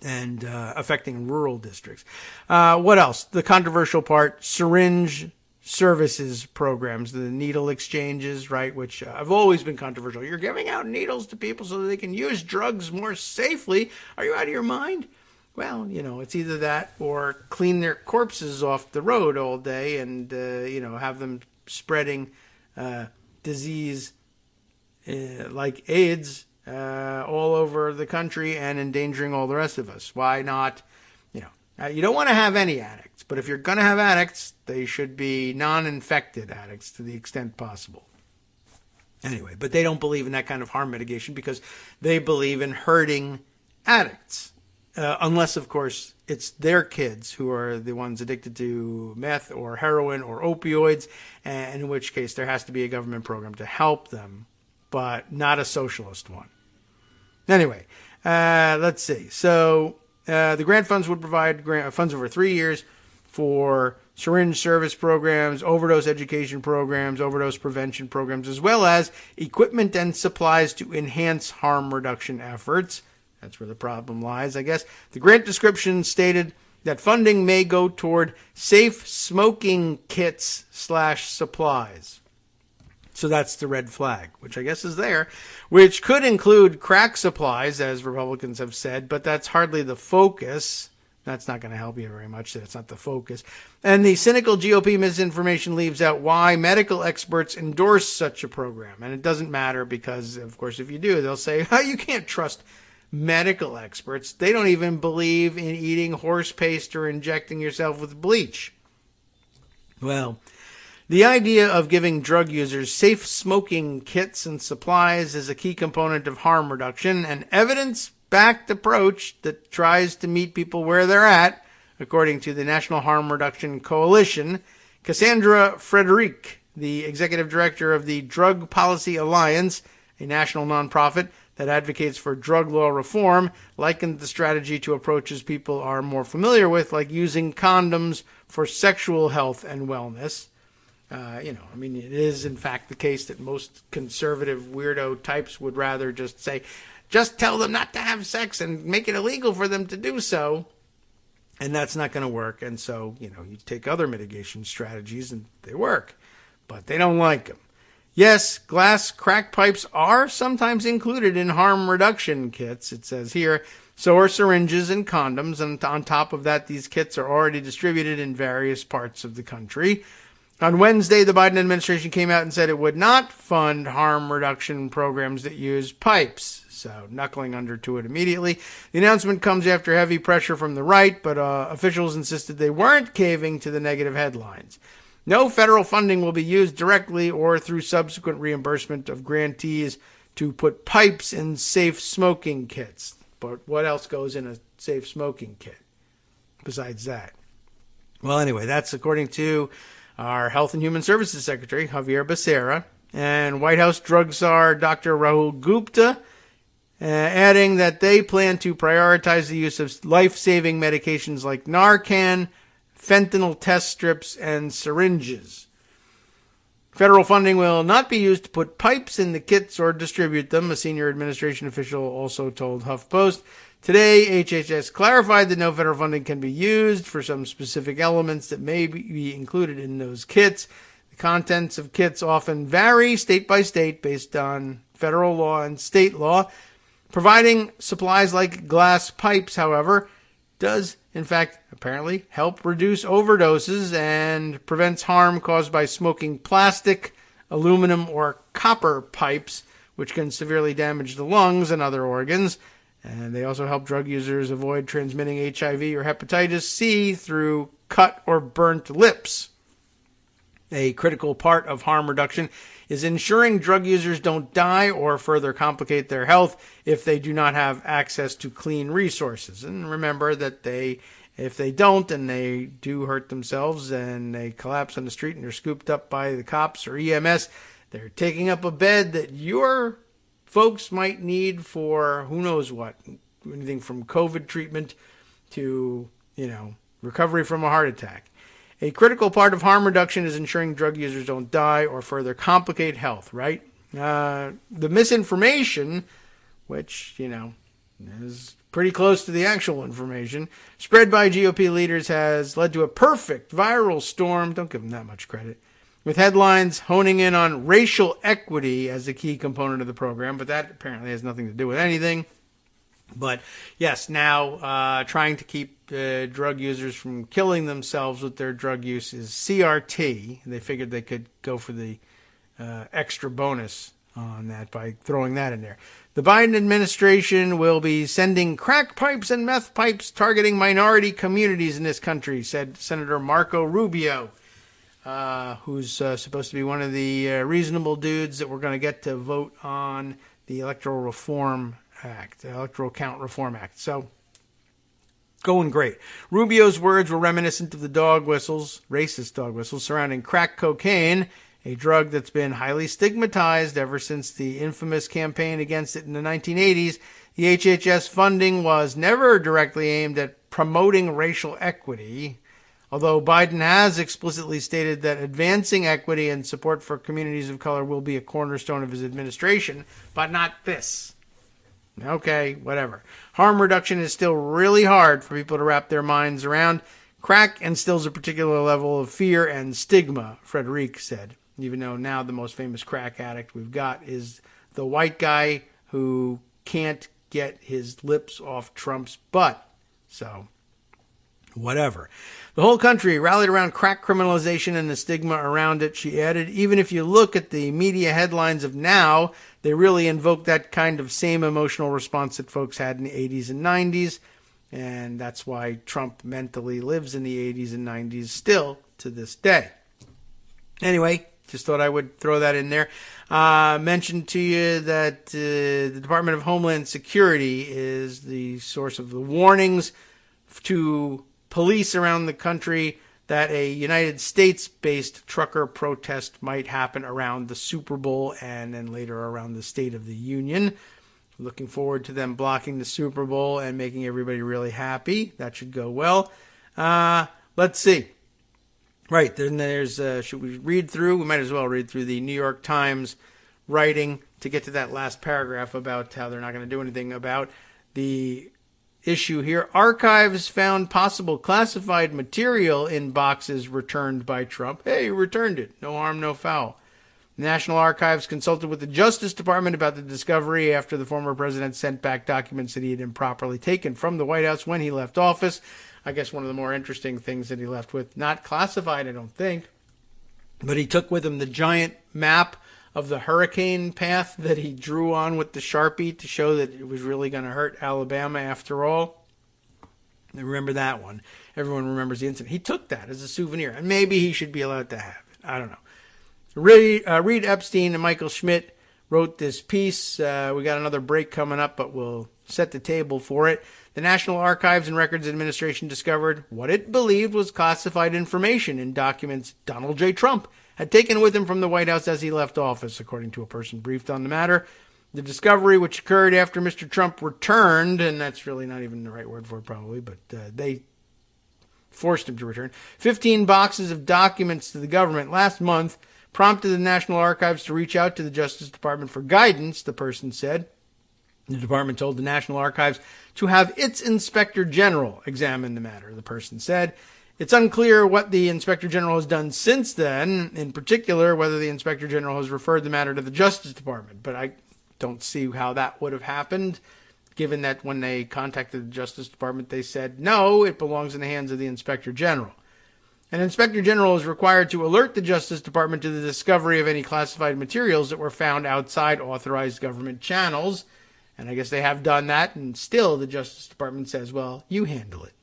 And affecting rural districts. What else? The controversial part, syringe services programs, the needle exchanges, right, which have always been controversial. You're giving out needles to people so that they can use drugs more safely. Are you out of your mind? Well, it's either that or clean their corpses off the road all day and, have them spreading disease like AIDS all over the country and endangering all the rest of us. Why not? You don't want to have any addicts, but if you're going to have addicts, they should be non-infected addicts to the extent possible. Anyway, but they don't believe in that kind of harm mitigation because they believe in hurting addicts. Unless, of course, it's their kids who are the ones addicted to meth or heroin or opioids, and in which case there has to be a government program to help them, but not a socialist one. Anyway, let's see. So the grant funds would provide funds over 3 years for syringe service programs, overdose education programs, overdose prevention programs, as well as equipment and supplies to enhance harm reduction efforts. That's where the problem lies, I guess. The grant description stated that funding may go toward safe smoking kits / supplies. So that's the red flag, which I guess is there, which could include crack supplies, as Republicans have said, but that's hardly the focus. That's not going to help you very much, that it's not the focus. And the cynical GOP misinformation leaves out why medical experts endorse such a program. And it doesn't matter because, of course, if you do, they'll say, you can't trust medical experts. They don't even believe in eating horse paste or injecting yourself with bleach. Well, the idea of giving drug users safe smoking kits and supplies is a key component of harm reduction, an evidence-backed approach that tries to meet people where they're at, according to the National Harm Reduction Coalition. Cassandra Frederick, the executive director of the Drug Policy Alliance, a national nonprofit that advocates for drug law reform, likened the strategy to approaches people are more familiar with, like using condoms for sexual health and wellness. It is in fact the case that most conservative weirdo types would rather just say, just tell them not to have sex and make it illegal for them to do so. And that's not going to work. And so, you take other mitigation strategies and they work, but they don't like them. Yes, glass crack pipes are sometimes included in harm reduction kits, it says here. So are syringes and condoms. And on top of that, these kits are already distributed in various parts of the country. On Wednesday, the Biden administration came out and said it would not fund harm reduction programs that use pipes. So knuckling under to it immediately. The announcement comes after heavy pressure from the right, but officials insisted they weren't caving to the negative headlines. No federal funding will be used directly or through subsequent reimbursement of grantees to put pipes in safe smoking kits. But what else goes in a safe smoking kit besides that? Well, anyway, that's according to our Health and Human Services Secretary, Javier Becerra, and White House drug czar Dr. Rahul Gupta, adding that they plan to prioritize the use of life-saving medications like Narcan, fentanyl test strips, and syringes. Federal funding will not be used to put pipes in the kits or distribute them, a senior administration official also told HuffPost. Today, HHS clarified that no federal funding can be used for some specific elements that may be included in those kits. The contents of kits often vary state by state based on federal law and state law. Providing supplies like glass pipes, however, does, in fact, apparently help reduce overdoses and prevents harm caused by smoking plastic, aluminum, or copper pipes, which can severely damage the lungs and other organs. And they also help drug users avoid transmitting HIV or hepatitis C through cut or burnt lips. A critical part of harm reduction is ensuring drug users don't die or further complicate their health if they do not have access to clean resources. And remember that they If they don't and they do hurt themselves and they collapse on the street and they're scooped up by the cops or EMS, they're taking up a bed that your folks might need for who knows what. Anything from COVID treatment to, recovery from a heart attack. A critical part of harm reduction is ensuring drug users don't die or further complicate health, right? The misinformation, which, is pretty close to the actual information, spread by GOP leaders has led to a perfect viral storm. Don't give them that much credit. With headlines honing in on racial equity as a key component of the program, but that apparently has nothing to do with anything. But yes, now trying to keep drug users from killing themselves with their drug use is CRT. They figured they could go for the extra bonus on that by throwing that in there. The Biden administration will be sending crack pipes and meth pipes targeting minority communities in this country, said Senator Marco Rubio, who's supposed to be one of the reasonable dudes that we're going to get to vote on the Electoral Count Reform Act. So, going great. Rubio's words were reminiscent of the racist dog whistles surrounding crack cocaine, a drug that's been highly stigmatized ever since the infamous campaign against it in the 1980s. The HHS funding was never directly aimed at promoting racial equity, although Biden has explicitly stated that advancing equity and support for communities of color will be a cornerstone of his administration, but not this. Okay, whatever. Harm reduction is still really hard for people to wrap their minds around. Crack instills a particular level of fear and stigma, Frederic said. Even though now the most famous crack addict we've got is the white guy who can't get his lips off Trump's butt. So, whatever. The whole country rallied around crack criminalization and the stigma around it, she added. Even if you look at the media headlines of now, they really invoke that kind of same emotional response that folks had in the 80s and 90s. And that's why Trump mentally lives in the 80s and 90s still to this day. Anyway, just thought I would throw that in there. Mentioned to you that the Department of Homeland Security is the source of the warnings to police around the country that a United States-based trucker protest might happen around the Super Bowl and then later around the State of the Union. Looking forward to them blocking the Super Bowl and making everybody really happy. That should go well. Let's see. Right, then there's, should we read through? We might as well read through the New York Times writing to get to that last paragraph about how they're not going to do anything about the issue here. Archives found possible classified material in boxes returned by Trump. Hey, he returned it. No harm, no foul. The National Archives consulted with the Justice Department about the discovery after the former president sent back documents that he had improperly taken from the White House when he left office. I guess one of the more interesting things that he left with, not classified, I don't think, but he took with him the giant map of the hurricane path that he drew on with the Sharpie to show that it was really going to hurt Alabama after all. I remember that one. Everyone remembers the incident. He took that as a souvenir, and maybe he should be allowed to have it. I don't know. Reed Epstein and Michael Schmidt wrote this piece. We got another break coming up, but we'll set the table for it. The National Archives and Records Administration discovered what it believed was classified information in documents Donald J. Trump had taken with him from the White House as he left office, according to a person briefed on the matter. The discovery, which occurred after Mr. Trump returned, and that's really not even the right word for it probably, but they forced him to return, 15 boxes of documents to the government last month, prompted the National Archives to reach out to the Justice Department for guidance, the person said. The department told the National Archives to have its Inspector General examine the matter, the person said. It's unclear what the Inspector General has done since then, in particular whether the Inspector General has referred the matter to the Justice Department, but I don't see how that would have happened, given that when they contacted the Justice Department, they said, no, it belongs in the hands of the Inspector General. An Inspector General is required to alert the Justice Department to the discovery of any classified materials that were found outside authorized government channels. And I guess they have done that, and still the Justice Department says, well, you handle it.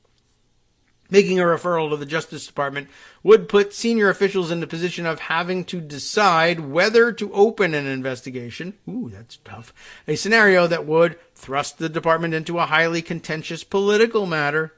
Making a referral to the Justice Department would put senior officials in the position of having to decide whether to open an investigation. Ooh, that's tough. A scenario that would thrust the department into a highly contentious political matter.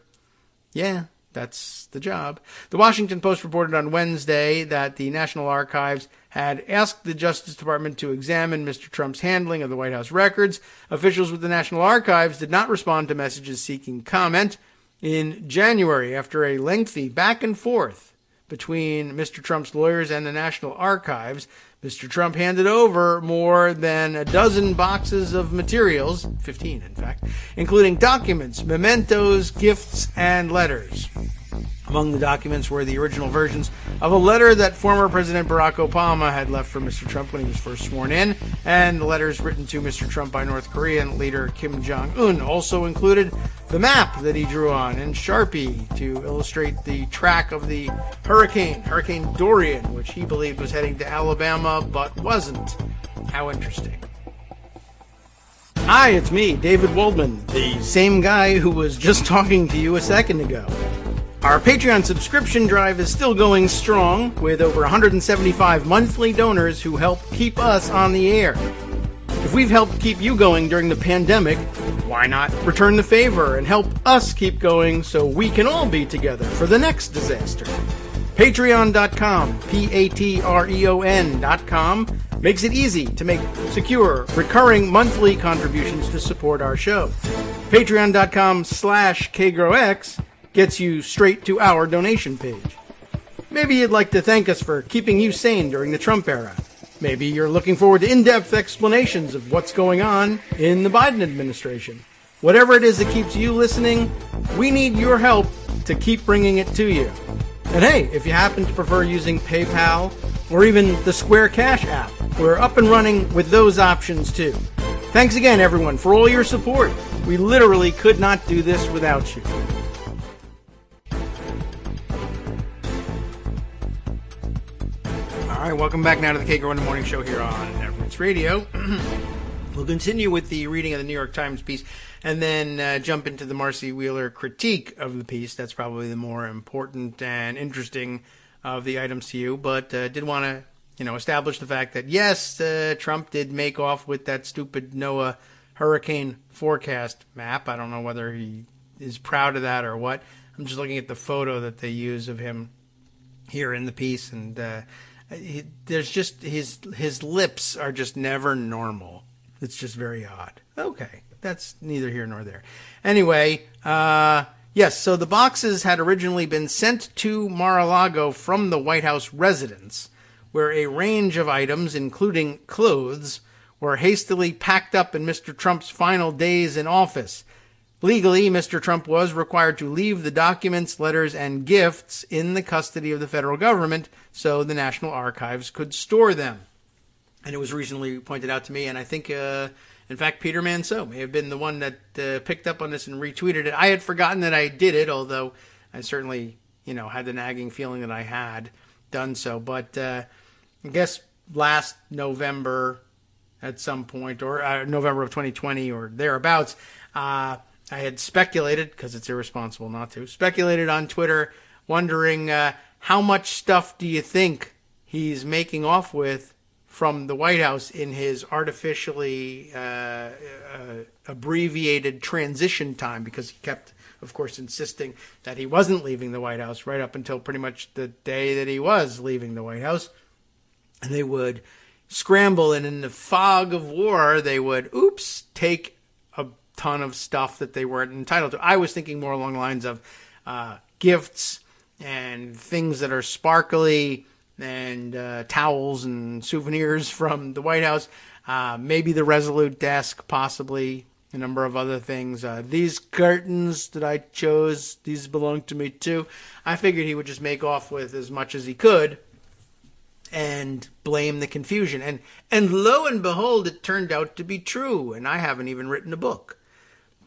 Yeah, that's the job. The Washington Post reported on Wednesday that the National Archives had asked the Justice Department to examine Mr. Trump's handling of the White House records. Officials with the National Archives did not respond to messages seeking comment. In January, after a lengthy back and forth between Mr. Trump's lawyers and the National Archives, Mr. Trump handed over more than a dozen boxes of materials, 15 in fact, including documents, mementos, gifts, and letters. Among the documents were the original versions of a letter that former President Barack Obama had left for Mr. Trump when he was first sworn in, and the letters written to Mr. Trump by North Korean leader Kim Jong-un also included the map that he drew on in Sharpie to illustrate the track of the Hurricane Dorian, which he believed was heading to Alabama, but wasn't. How interesting. Hi, it's me, David Waldman, the same guy who was just talking to you a second ago. Our Patreon subscription drive is still going strong, with over 175 monthly donors who help keep us on the air. If we've helped keep you going during the pandemic, why not return the favor and help us keep going so we can all be together for the next disaster? Patreon.com, Patreon.com, makes it easy to make secure, recurring monthly contributions to support our show. Patreon.com/KagroX gets you straight to our donation page. Maybe you'd like to thank us for keeping you sane during the Trump era. Maybe you're looking forward to in-depth explanations of what's going on in the Biden administration. Whatever it is that keeps you listening, we need your help to keep bringing it to you. And hey, if you happen to prefer using PayPal or even the Square Cash app, we're up and running with those options too. Thanks again, everyone, for all your support. We literally could not do this without you. All right, welcome back now to the Kagro in the Morning Show here on Everett's Radio. We'll continue with the reading of the New York Times piece and then jump into the Marcy Wheeler critique of the piece. That's probably the more important and interesting of the items to you. But did want to, establish the fact that, yes, Trump did make off with that stupid NOAA hurricane forecast map. I don't know whether he is proud of that or what. I'm just looking at the photo that they use of him here in the piece, and there's just his lips are just never normal. It's just very odd. Okay, that's neither here nor there. Anyway, yes, so the boxes had originally been sent to Mar-a-Lago from the White House residence, where a range of items, including clothes, were hastily packed up in Mr. Trump's final days in office. Legally, Mr. Trump was required to leave the documents, letters, and gifts in the custody of the federal government so the National Archives could store them. And it was recently pointed out to me, and I think, in fact, Peter Manseau may have been the one that picked up on this and retweeted it. I had forgotten that I did it, although I certainly, had the nagging feeling that I had done so. But I guess last November at some point, or November of 2020 or thereabouts, I had speculated, because it's irresponsible not to, speculated on Twitter, wondering how much stuff do you think he's making off with from the White House in his artificially abbreviated transition time, because he kept, of course, insisting that he wasn't leaving the White House right up until pretty much the day that he was leaving the White House. And they would scramble, and in the fog of war, they would, take ton of stuff that they weren't entitled to. I was thinking more along the lines of gifts and things that are sparkly and towels and souvenirs from the White House, maybe the Resolute desk, possibly a number of other things. These curtains that I chose, these belong to me too. I figured he would just make off with as much as he could and blame the confusion. And lo and behold, it turned out to be true, and I haven't even written a book.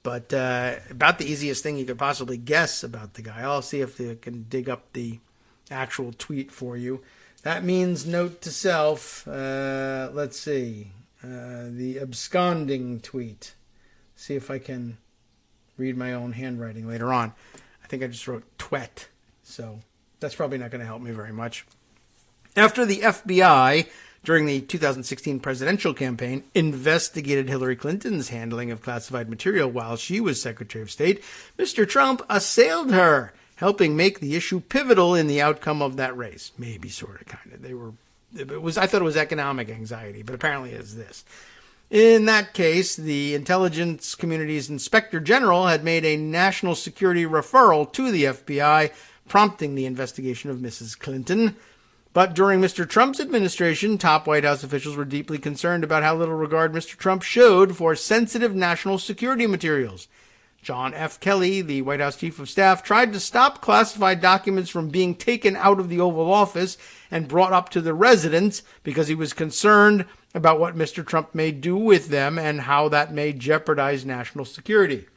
But about the easiest thing you could possibly guess about the guy. I'll see if I can dig up the actual tweet for you. That means note to self. Let's see. The absconding tweet. See if I can read my own handwriting later on. I think I just wrote twet. So that's probably not going to help me very much. After the FBI, during the 2016 presidential campaign, investigated Hillary Clinton's handling of classified material while she was Secretary of State, Mr. Trump assailed her helping make the issue pivotal in the outcome of that race. Maybe, sort of, kind of. I thought it was economic anxiety, but apparently it's this. In that case, the intelligence community's inspector general had made a national security referral to the FBI, prompting the investigation of Mrs. Clinton. But during Mr. Trump's administration, top White House officials were deeply concerned about how little regard Mr. Trump showed for sensitive national security materials. John F. Kelly, the White House chief of staff, tried to stop classified documents from being taken out of the Oval Office and brought up to the residence because he was concerned about what Mr. Trump may do with them and how that may jeopardize national security.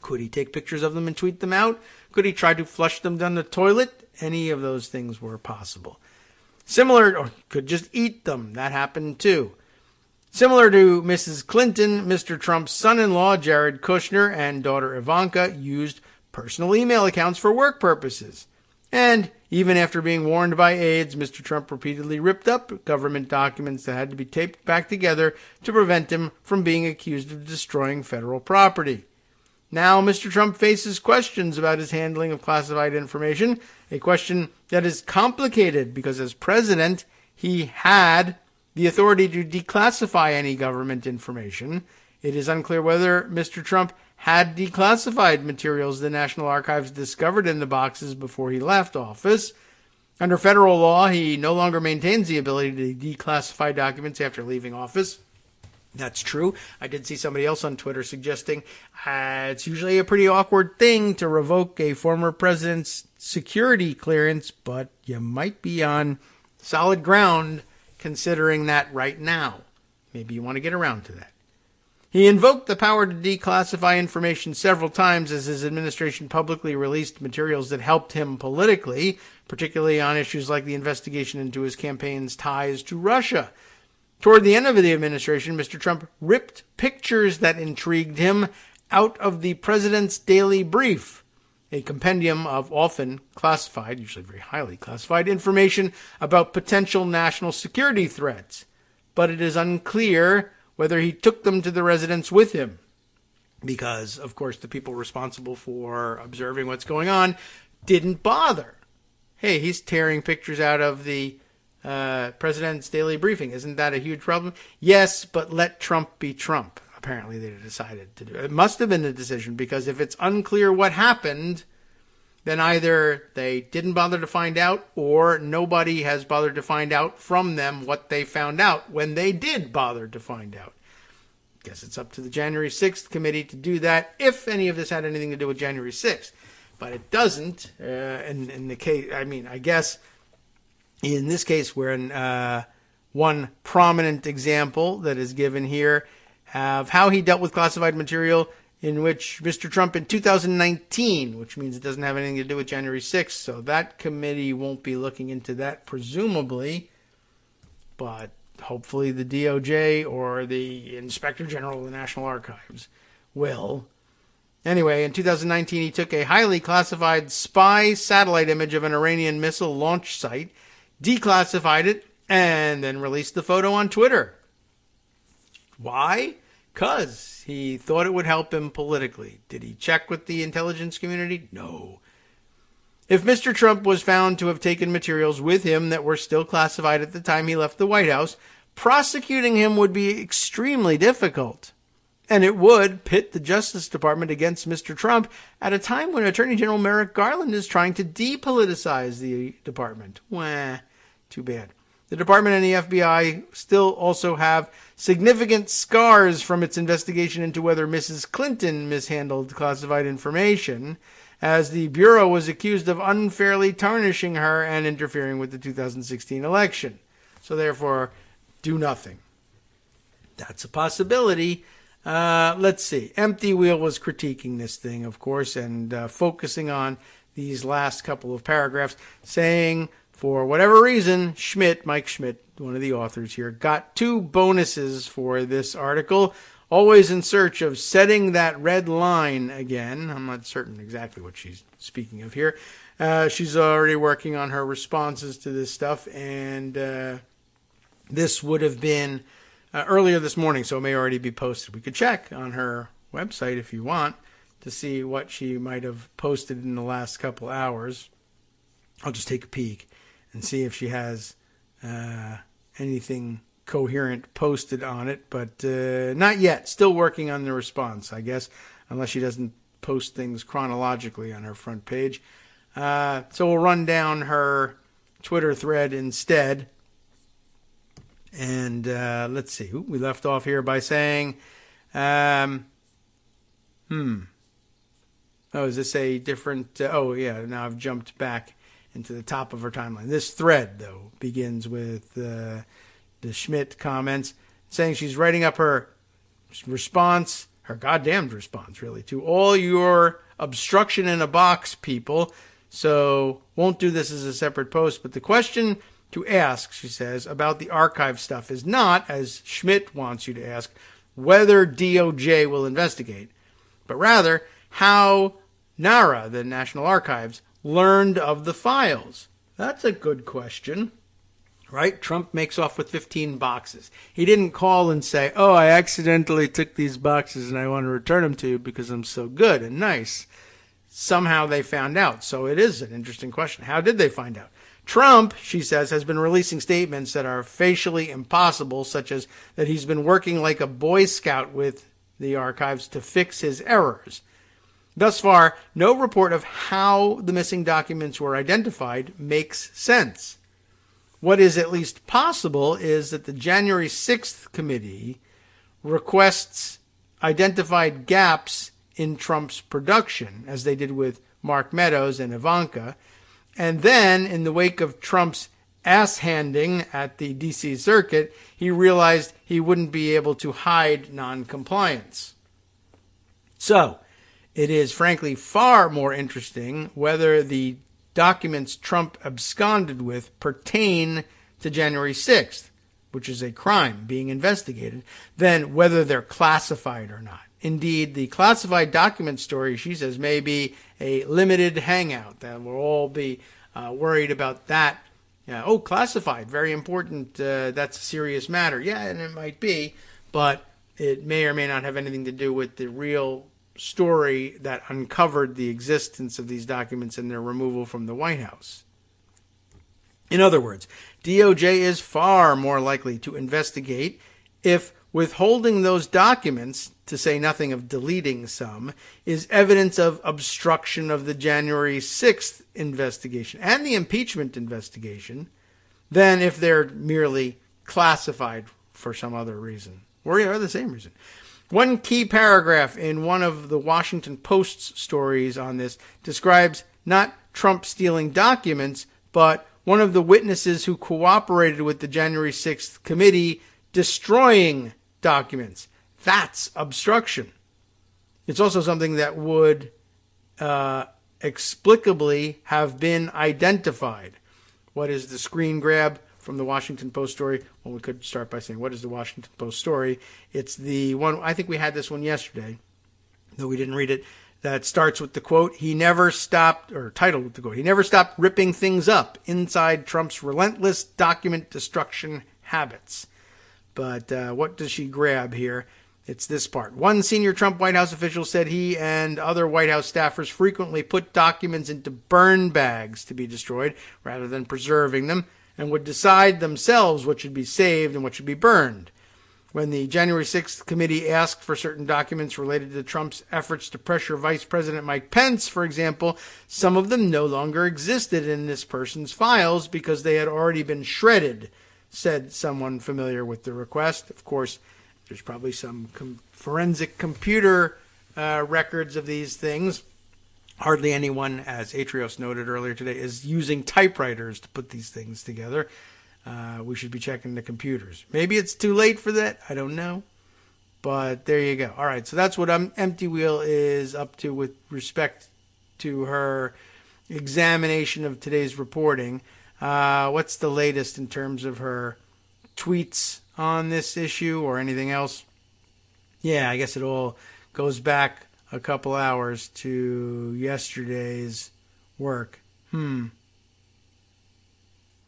Could he take pictures of them and tweet them out? Could he try to flush them down the toilet? Any of those things were possible. Or could just eat them. That happened too. Similar to Mrs. Clinton, Mr. Trump's son-in-law, Jared Kushner, and daughter Ivanka used personal email accounts for work purposes. And even after being warned by aides, Mr. Trump repeatedly ripped up government documents that had to be taped back together to prevent him from being accused of destroying federal property. Now Mr. Trump faces questions about his handling of classified information, a question that is complicated because as president, he had the authority to declassify any government information. It is unclear whether Mr. Trump had declassified materials the National Archives discovered in the boxes before he left office. Under federal law, he no longer maintains the ability to declassify documents after leaving office. That's true. I did see somebody else on Twitter suggesting it's usually a pretty awkward thing to revoke a former president's security clearance, but you might be on solid ground considering that right now. Maybe you want to get around to that. He invoked the power to declassify information several times as his administration publicly released materials that helped him politically, particularly on issues like the investigation into his campaign's ties to Russia. Toward the end of the administration, Mr. Trump ripped pictures that intrigued him out of the president's daily brief, a compendium of often classified, usually very highly classified, information about potential national security threats. But it is unclear whether he took them to the residence with him, because, of course, the people responsible for observing what's going on didn't bother. Hey, he's tearing pictures out of the president's daily briefing. Isn't that a huge problem? Yes, but let Trump be Trump. Apparently they decided to do it. It must have been a decision, because if it's unclear what happened, then either they didn't bother to find out or nobody has bothered to find out from them what they found out when they did bother to find out. Guess it's up to the January 6th committee to do that, if any of this had anything to do with January 6th. But it doesn't. In the case, I guess in this case, we're one prominent example that is given here of how he dealt with classified material in which Mr. Trump in 2019, which means it doesn't have anything to do with January 6th, so that committee won't be looking into that, presumably, but hopefully the DOJ or the Inspector General of the National Archives will. Anyway, in 2019, he took a highly classified spy satellite image of an Iranian missile launch site, declassified it, and then released the photo on Twitter. Why? Because he thought it would help him politically. Did he check with the intelligence community? No. If Mr. Trump was found to have taken materials with him that were still classified at the time he left the White House, prosecuting him would be extremely difficult. And it would pit the Justice Department against Mr. Trump at a time when Attorney General Merrick Garland is trying to depoliticize the department. Too bad. The department and the FBI still also have significant scars from its investigation into whether Mrs. Clinton mishandled classified information, as the Bureau was accused of unfairly tarnishing her and interfering with the 2016 election. So therefore, do nothing. That's a possibility. Let's see. Empty Wheel was critiquing this thing, of course, and focusing on these last couple of paragraphs, saying, for whatever reason, Mike Schmidt, one of the authors here, got 2 bonuses for this article, always in search of setting that red line again. I'm not certain exactly what she's speaking of here. She's already working on her responses to this stuff, and this would have been earlier this morning, so it may already be posted. We could check on her website if you want to see what she might have posted in the last couple hours. I'll just take a peek and see if she has anything coherent posted on it, but not yet. Still working on the response, I guess, unless she doesn't post things chronologically on her front page. So we'll run down her Twitter thread instead. And let's see. We left off here by saying, oh, is this a different... oh, yeah, now I've jumped back into the top of her timeline. This thread, though, begins with the Schmidt comments saying she's writing up her response, her goddamned response, really, to all your obstruction in a box people. So won't do this as a separate post. But the question to ask, she says, about the archive stuff is not, as Schmidt wants you to ask, whether DOJ will investigate, but rather how NARA, the National Archives, learned of the files. That's a good question, right? Trump makes off with 15 boxes. He didn't call and say, oh, I accidentally took these boxes and I want to return them to you because I'm so good and nice. Somehow they found out. So it is an interesting question. How did they find out? Trump, she says, has been releasing statements that are facially impossible, such as that he's been working like a Boy Scout with the archives to fix his errors. Thus far, no report of how the missing documents were identified makes sense. What is at least possible is that the January 6th committee requests identified gaps in Trump's production, as they did with Mark Meadows and Ivanka, and then, in the wake of Trump's ass-handing at the D.C. Circuit, he realized he wouldn't be able to hide noncompliance. So, it is frankly far more interesting whether the documents Trump absconded with pertain to January 6th, which is a crime being investigated, than whether they're classified or not. Indeed, the classified document story, she says, may be a limited hangout. That we'll all be worried about that. Oh, classified, very important. That's a serious matter. Yeah, and it might be, but it may or may not have anything to do with the real story that uncovered the existence of these documents and their removal from the White House. In other words, DOJ is far more likely to investigate if withholding those documents, to say nothing of deleting some, is evidence of obstruction of the January 6th investigation and the impeachment investigation, than if they're merely classified for some other reason, or the same reason. One key paragraph in one of the Washington Post's stories on this describes not Trump stealing documents, but one of the witnesses who cooperated with the January 6th committee destroying documents. That's obstruction. It's also something that would explicably have been identified. What is the screen grab from the Washington Post story? Well, we could start by saying, what is the Washington Post story? It's the one, I think we had this one yesterday, though we didn't read it, that starts with the quote, he never stopped, or titled with the quote, he never stopped ripping things up inside Trump's relentless document destruction habits. But what does she grab here? It's this part. One senior Trump White House official said he and other White House staffers frequently put documents into burn bags to be destroyed rather than preserving them, and would decide themselves what should be saved and what should be burned. When the January 6th committee asked for certain documents related to Trump's efforts to pressure Vice President Mike Pence, for example, some of them no longer existed in this person's files because they had already been shredded, said someone familiar with the request. Of course, there's probably some forensic computer records of these things. Hardly anyone, as Atrios noted earlier today, is using typewriters to put these things together. We should be checking the computers. Maybe it's too late for that. I don't know. But there you go. All right, so that's what Empty Wheel is up to with respect to her examination of today's reporting. What's the latest in terms of her tweets on this issue or anything else? Yeah, I guess it all goes back a couple hours to yesterday's work.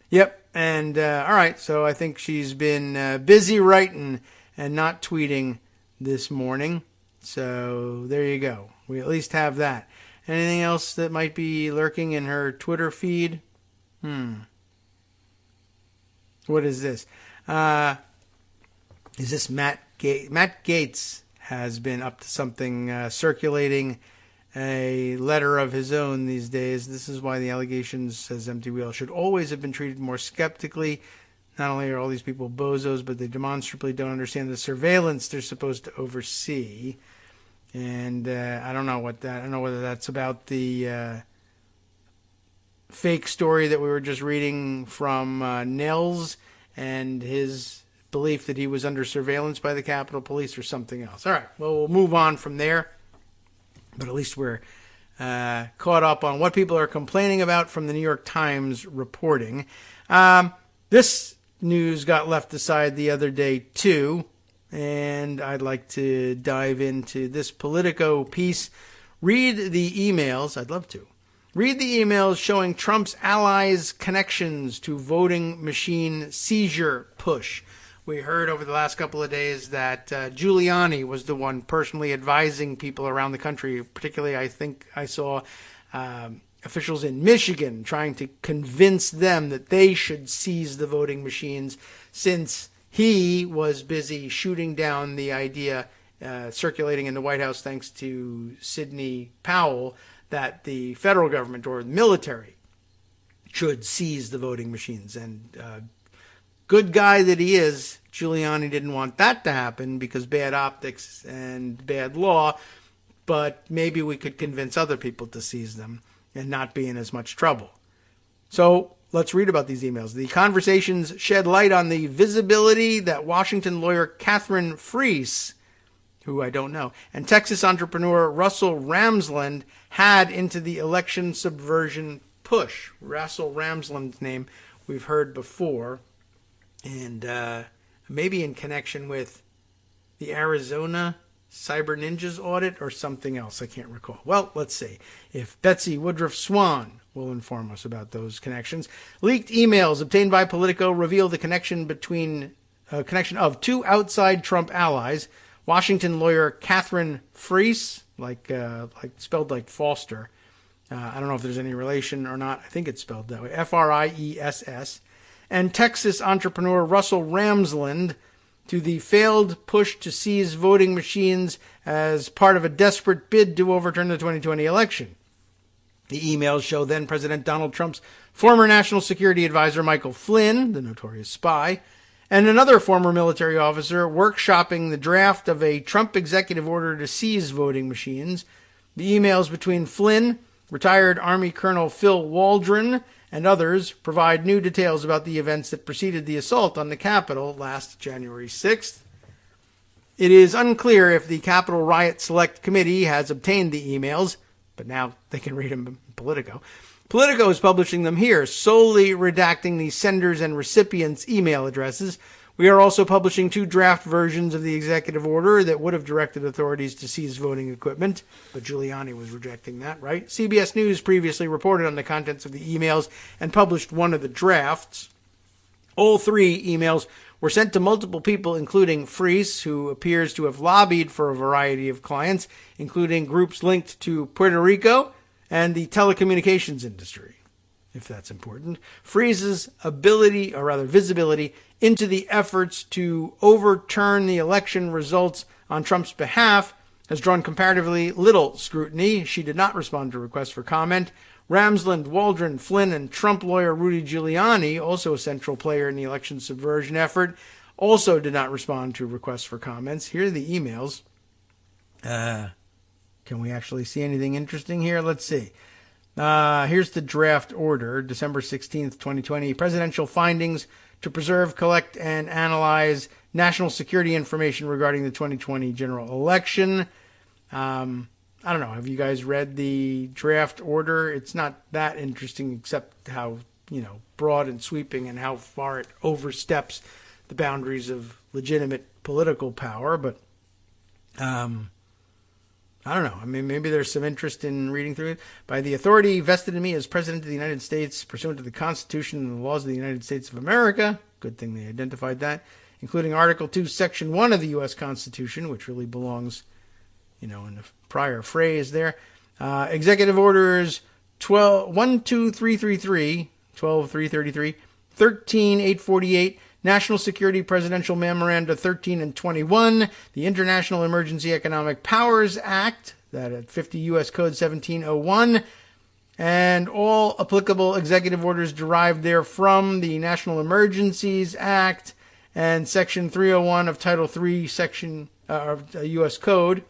Yep, and all right, so I think she's been busy writing and not tweeting this morning. So there you go. we at least have that. Anything else that might be lurking in her Twitter feed? What is this? Is this Matt Gaetz? Matt Gaetz has been up to something, circulating a letter of his own these days. This is why the allegations, says Empty Wheel, should always have been treated more skeptically. Not only are all these people bozos, but they demonstrably don't understand the surveillance they're supposed to oversee. And I don't know whether that's about the fake story that we were just reading from Nels and his belief that he was under surveillance by the Capitol Police or something else. All right, well, we'll move on from there. But at least we're caught up on what people are complaining about from the New York Times reporting. This news got left aside the other day, too. And I'd like to dive into this Politico piece. Read the emails. I'd love to. Read the emails showing Trump's allies' connections to voting machine seizure push. We heard over the last couple of days that Giuliani was the one personally advising people around the country. Particularly, I think I saw officials in Michigan trying to convince them that they should seize the voting machines, since he was busy shooting down the idea circulating in the White House, thanks to Sidney Powell, that the federal government or the military should seize the voting machines. And good guy that he is, Giuliani didn't want that to happen because bad optics and bad law, but maybe we could convince other people to seize them and not be in as much trouble. So let's read about these emails. The conversations shed light on the visibility that Washington lawyer Catherine Freese, who I don't know, and Texas entrepreneur Russell Ramsland had into the election subversion push. Russell Ramsland's name we've heard before, and maybe in connection with the Arizona Cyber Ninjas audit or something else. I can't recall. Well, let's see if Betsy Woodruff Swan will inform us about those connections. Leaked emails obtained by Politico reveal the connection of two outside Trump allies, Washington lawyer Catherine Freese, like spelled like Foster. I don't know if there's any relation or not. I think it's spelled that way. F-R-I-E-S-S. And Texas entrepreneur Russell Ramsland, to the failed push to seize voting machines as part of a desperate bid to overturn the 2020 election. The emails show then President Donald Trump's former national security advisor Michael Flynn, the notorious spy, and another former military officer workshopping the draft of a Trump executive order to seize voting machines. The emails between Flynn, retired Army Colonel Phil Waldron, and others provide new details about the events that preceded the assault on the Capitol last January 6th. It is unclear if the Capitol Riot Select Committee has obtained the emails, but now they can read them in Politico. Politico is publishing them here, solely redacting the senders and recipients' email addresses. We are also publishing two draft versions of the executive order that would have directed authorities to seize voting equipment, but Giuliani was rejecting that, right? CBS News previously reported on the contents of the emails and published one of the drafts. All three emails were sent to multiple people, including Freese, who appears to have lobbied for a variety of clients, including groups linked to Puerto Rico and the telecommunications industry, if that's important. Freese's visibility into the efforts to overturn the election results on Trump's behalf has drawn comparatively little scrutiny. She did not respond to requests for comment. Ramsland, Waldron, Flynn, and Trump lawyer Rudy Giuliani, also a central player in the election subversion effort, also did not respond to requests for comments. Here are the emails. Can we actually see anything interesting here? Let's see. Here's the draft order, December 16th, 2020. Presidential findings to preserve, collect, and analyze national security information regarding the 2020 general election. I don't know. Have you guys read the draft order? It's not that interesting, except how, broad and sweeping and how far it oversteps the boundaries of legitimate political power. But I don't know. I mean, maybe there's some interest in reading through it. By the authority vested in me as President of the United States, pursuant to the Constitution and the laws of the United States of America, good thing they identified that, including Article 2, Section 1 of the U.S. Constitution, which really belongs in the prior phrase there. Executive Orders 12333, 12333, 13848, National Security Presidential Memoranda 13 and 21, the International Emergency Economic Powers Act, that at 50 U.S. Code 1701, and all applicable executive orders derived therefrom, the National Emergencies Act, and Section 301 of Title III, Section of U.S. Code,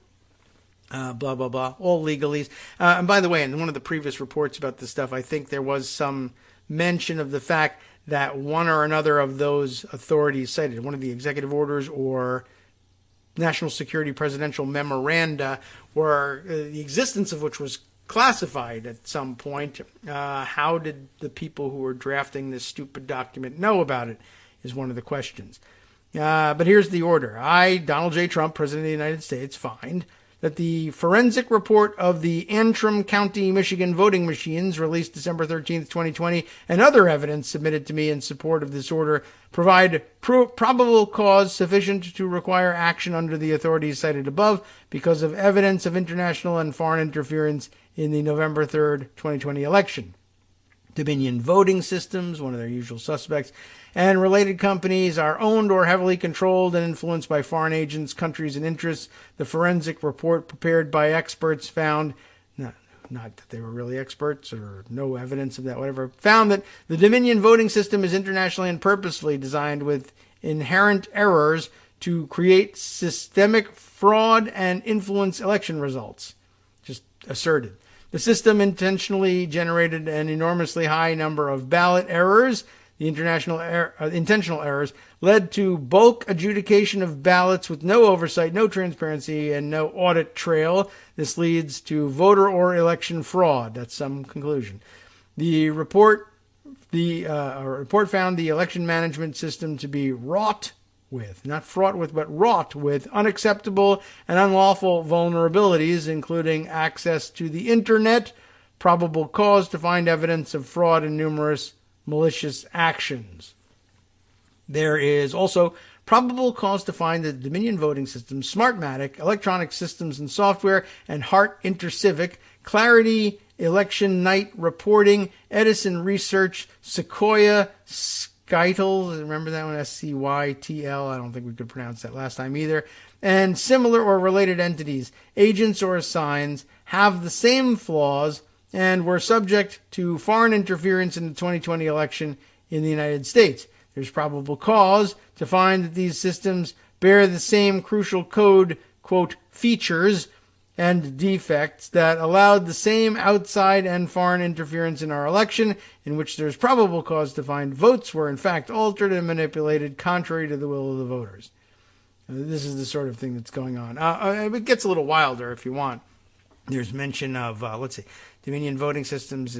blah, blah, blah, all legalese. And by the way, in one of the previous reports about this stuff, I think there was some mention of the fact that one or another of those authorities cited, one of the executive orders or national security presidential memoranda, or the existence of which was classified at some point. How did the people who were drafting this stupid document know about it is one of the questions. But here's the order. I, Donald J. Trump, President of the United States, find that the forensic report of the Antrim County, Michigan voting machines released December 13th, 2020, and other evidence submitted to me in support of this order provide probable cause sufficient to require action under the authorities cited above because of evidence of international and foreign interference in the November 3rd, 2020 election. Dominion Voting Systems, one of their usual suspects, and related companies are owned or heavily controlled and influenced by foreign agents, countries, and interests. The forensic report prepared by experts found, not that they were really experts or no evidence of that, whatever, found that the Dominion voting system is internationally and purposefully designed with inherent errors to create systemic fraud and influence election results. Just asserted. The system intentionally generated an enormously high number of ballot errors. The intentional errors led to bulk adjudication of ballots with no oversight, no transparency, and no audit trail. This leads to voter or election fraud. That's some conclusion. The report found the election management system to be wrought with, not fraught with, but wrought with unacceptable and unlawful vulnerabilities, including access to the internet, probable cause to find evidence of fraud, and numerous malicious actions. There is also probable cause to find that the Dominion voting system, Smartmatic, Electronic Systems and Software, and Hart InterCivic, Clarity Election Night Reporting, Edison Research, Sequoia, Scytl, remember that one, SCYTL, I don't think we could pronounce that last time either, and similar or related entities, agents or assigns, have the same flaws and were subject to foreign interference in the 2020 election in the United States. There's probable cause to find that these systems bear the same crucial code, quote, features and defects that allowed the same outside and foreign interference in our election, in which there's probable cause to find votes were in fact altered and manipulated contrary to the will of the voters. This is the sort of thing that's going on. It gets a little wilder if you want. There's mention of, Dominion Voting Systems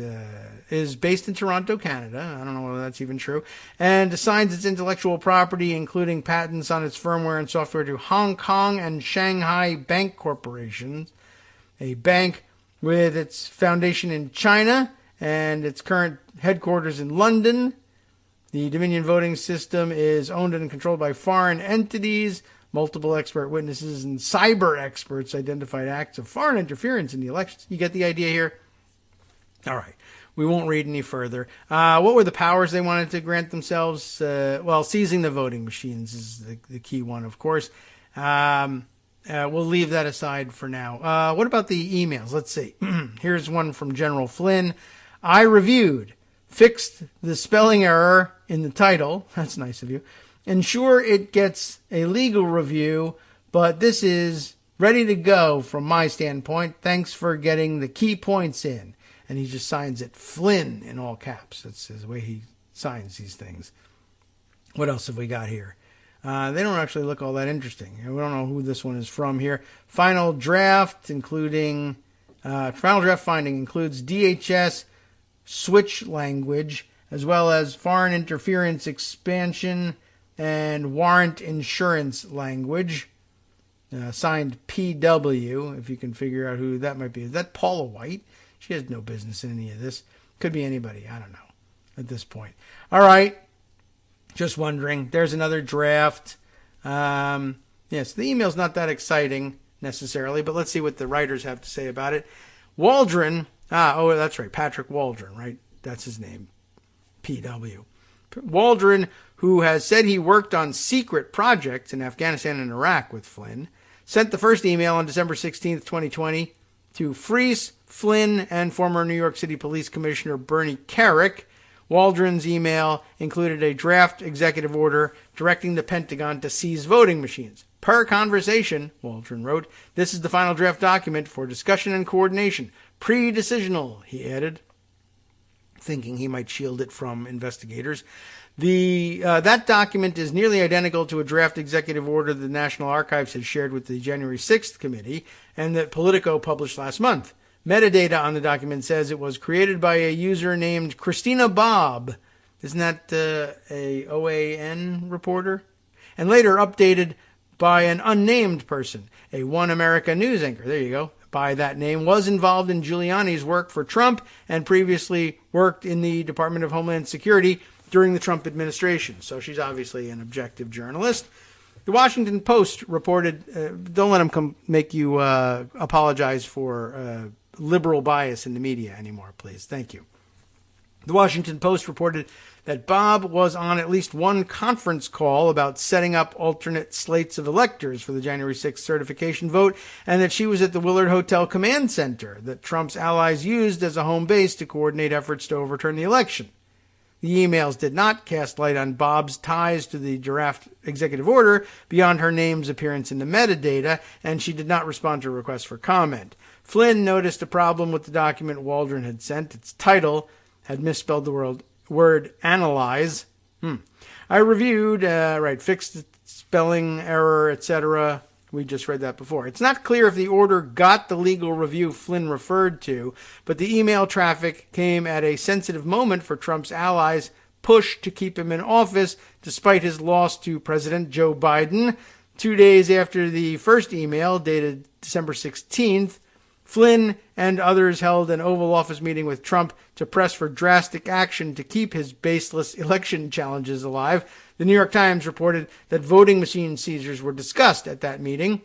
is based in Toronto, Canada. I don't know whether that's even true. And assigns its intellectual property, including patents on its firmware and software, to Hong Kong and Shanghai Bank Corporations, a bank with its foundation in China and its current headquarters in London. The Dominion Voting System is owned and controlled by foreign entities. Multiple expert witnesses and cyber experts identified acts of foreign interference in the elections. You get the idea here? All right. We won't read any further. What were the powers they wanted to grant themselves? Seizing the voting machines is the key one, of course. We'll leave that aside for now. What about the emails? Let's see. Here's one from General Flynn. I reviewed, fixed the spelling error in the title. That's nice of you. Ensure it gets a legal review, but this is ready to go from my standpoint. Thanks for getting the key points in. And he just signs it Flynn in all caps. That's the way he signs these things. What else have we got here? They don't actually look all that interesting. We don't know who this one is from here. Final draft finding includes DHS switch language, as well as foreign interference expansion and warrant insurance language. Signed PW, if you can figure out who that might be. Is that Paula White? She has no business in any of this. Could be anybody. I don't know at this point. All right. Just wondering. There's another draft. Yes, the email's not that exciting. necessarily, but let's see what the writers have to say about it. Waldron, that's right, Patrick Waldron, right? That's his name, PW. Waldron, who has said he worked on secret projects in Afghanistan and Iraq with Flynn, sent the first email on December 16th, 2020 to Freese, Flynn, and former New York City Police Commissioner Bernie Kerik. Waldron's email included a draft executive order directing the Pentagon to seize voting machines. Per conversation, Waldron wrote, this is the final draft document for discussion and coordination. Pre-decisional, he added, thinking he might shield it from investigators. That document is nearly identical to a draft executive order the National Archives has shared with the January 6th committee and that Politico published last month. Metadata on the document says it was created by a user named Christina Bobb. Isn't that a OAN reporter? And later updated by an unnamed person, a One America News anchor. There you go. By that name, was involved in Giuliani's work for Trump and previously worked in the Department of Homeland Security during the Trump administration. So she's obviously an objective journalist. The Washington Post reported, don't let them make you apologize for liberal bias in the media anymore, please. Thank you. The Washington Post reported that Bob was on at least one conference call about setting up alternate slates of electors for the January 6th certification vote, and that she was at the Willard Hotel Command Center that Trump's allies used as a home base to coordinate efforts to overturn the election. The emails did not cast light on Bob's ties to the draft executive order beyond her name's appearance in the metadata, and she did not respond to requests for comment. Flynn noticed a problem with the document Waldron had sent. Its title had misspelled the word analyze. I reviewed, fixed the spelling error, etc. We just read that before. It's not clear if the order got the legal review Flynn referred to, but the email traffic came at a sensitive moment for Trump's allies' push to keep him in office despite his loss to President Joe Biden. 2 days after the first email, dated December 16th, Flynn and others held an Oval Office meeting with Trump to press for drastic action to keep his baseless election challenges alive. The New York Times reported that voting machine seizures were discussed at that meeting.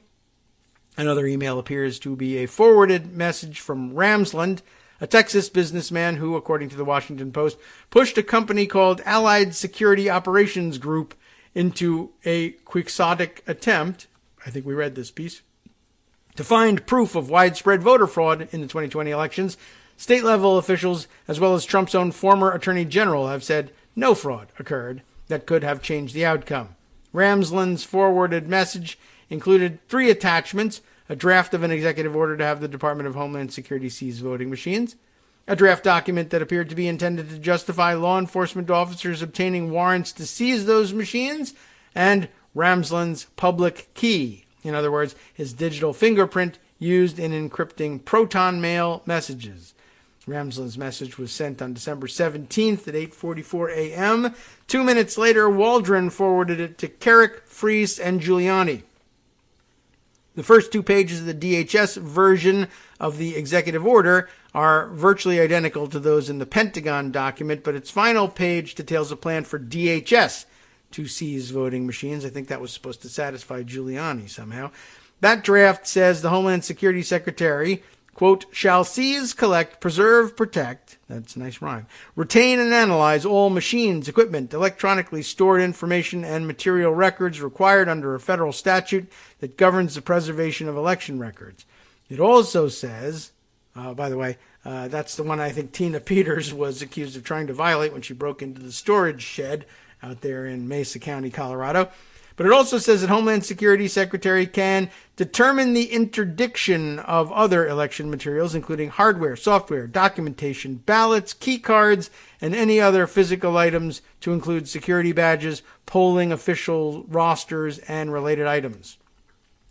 Another email appears to be a forwarded message from Ramsland, a Texas businessman who, according to the Washington Post, pushed a company called Allied Security Operations Group into a quixotic attempt, I think we read this piece, to find proof of widespread voter fraud in the 2020 elections. State-level officials, as well as Trump's own former attorney general, have said no fraud occurred that could have changed the outcome. Ramsland's forwarded message included 3 attachments: a draft of an executive order to have the Department of Homeland Security seize voting machines, a draft document that appeared to be intended to justify law enforcement officers obtaining warrants to seize those machines, and Ramsland's public key. In other words, his digital fingerprint used in encrypting Proton Mail messages. Ramsland's message was sent on December 17th at 8:44 a.m. 2 minutes later, Waldron forwarded it to Kerik, Freese, and Giuliani. The first 2 pages of the DHS version of the executive order are virtually identical to those in the Pentagon document, but its final page details a plan for DHS to seize voting machines. I think that was supposed to satisfy Giuliani somehow. That draft says the Homeland Security Secretary, quote, shall seize, collect, preserve, protect, that's a nice rhyme, retain and analyze all machines, equipment, electronically stored information, and material records required under a federal statute that governs the preservation of election records. It also says, by the way, that's the one I think Tina Peters was accused of trying to violate when she broke into the storage shed out there in Mesa County, Colorado. But it also says that Homeland Security Secretary can determine the interdiction of other election materials, including hardware, software, documentation, ballots, key cards, and any other physical items, to include security badges, polling official rosters, and related items.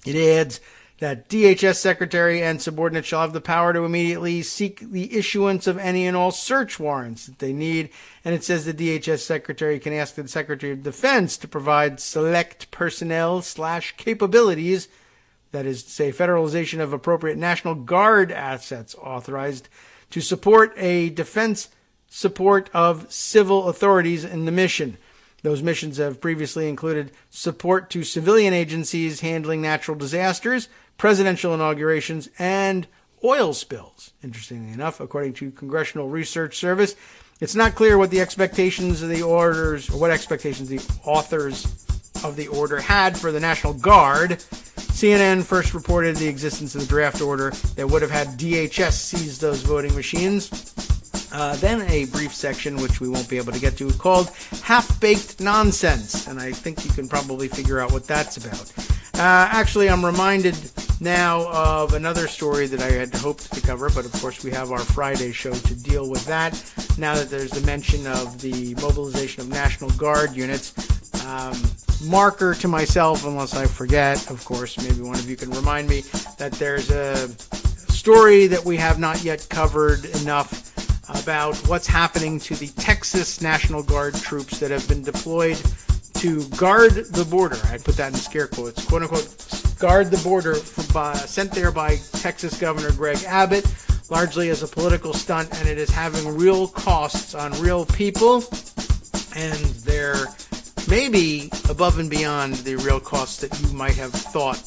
It adds that DHS Secretary and subordinates shall have the power to immediately seek the issuance of any and all search warrants that they need. And it says the DHS Secretary can ask the Secretary of Defense to provide select personnel/capabilities, that is to say, federalization of appropriate National Guard assets authorized to support a defense support of civil authorities in the mission. Those missions have previously included support to civilian agencies handling natural disasters, presidential inaugurations, and oil spills. Interestingly enough, according to Congressional Research Service, it's not clear what the expectations of the orders, or what expectations the authors of the order had for the National Guard. CNN first reported the existence of the draft order that would have had DHS seize those voting machines. Then a brief section, which we won't be able to get to, called Half-Baked Nonsense. And I think you can probably figure out what that's about. Actually, I'm reminded now of another story that I had hoped to cover, but of course we have our Friday show to deal with that. Now that there's the mention of the mobilization of National Guard units, marker to myself, unless I forget, of course, maybe one of you can remind me, that there's a story that we have not yet covered enough about what's happening to the Texas National Guard troops that have been deployed to guard the border. I put that in scare quotes, quote unquote, guard the border, sent there by Texas Governor Greg Abbott, largely as a political stunt, and it is having real costs on real people, and they're maybe above and beyond the real costs that you might have thought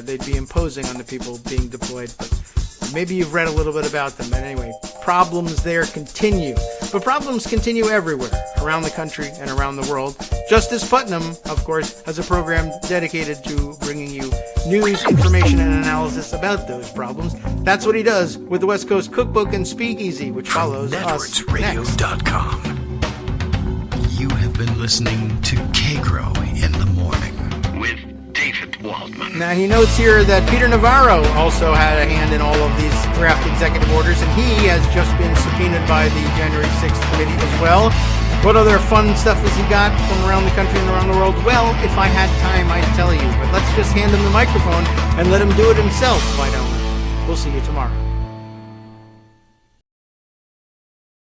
they'd be imposing on the people being deployed. But maybe you've read a little bit about them. But anyway, problems there continue. But problems continue everywhere around the country and around the world. Justice Putnam, of course, has a program dedicated to bringing you news, information, and analysis about those problems. That's what he does with the West Coast Cookbook and Speakeasy, which follows us next. You have been listening to Kagro in the Morning with David Waldman. Now, he notes here that Peter Navarro also had a hand in all of these draft executive orders, and he has just been subpoenaed by the January 6th committee as well. What other fun stuff has he got from around the country and around the world? Well, if I had time, I'd tell you. But let's just hand him the microphone and let him do it himself, why don't we? We'll see you tomorrow.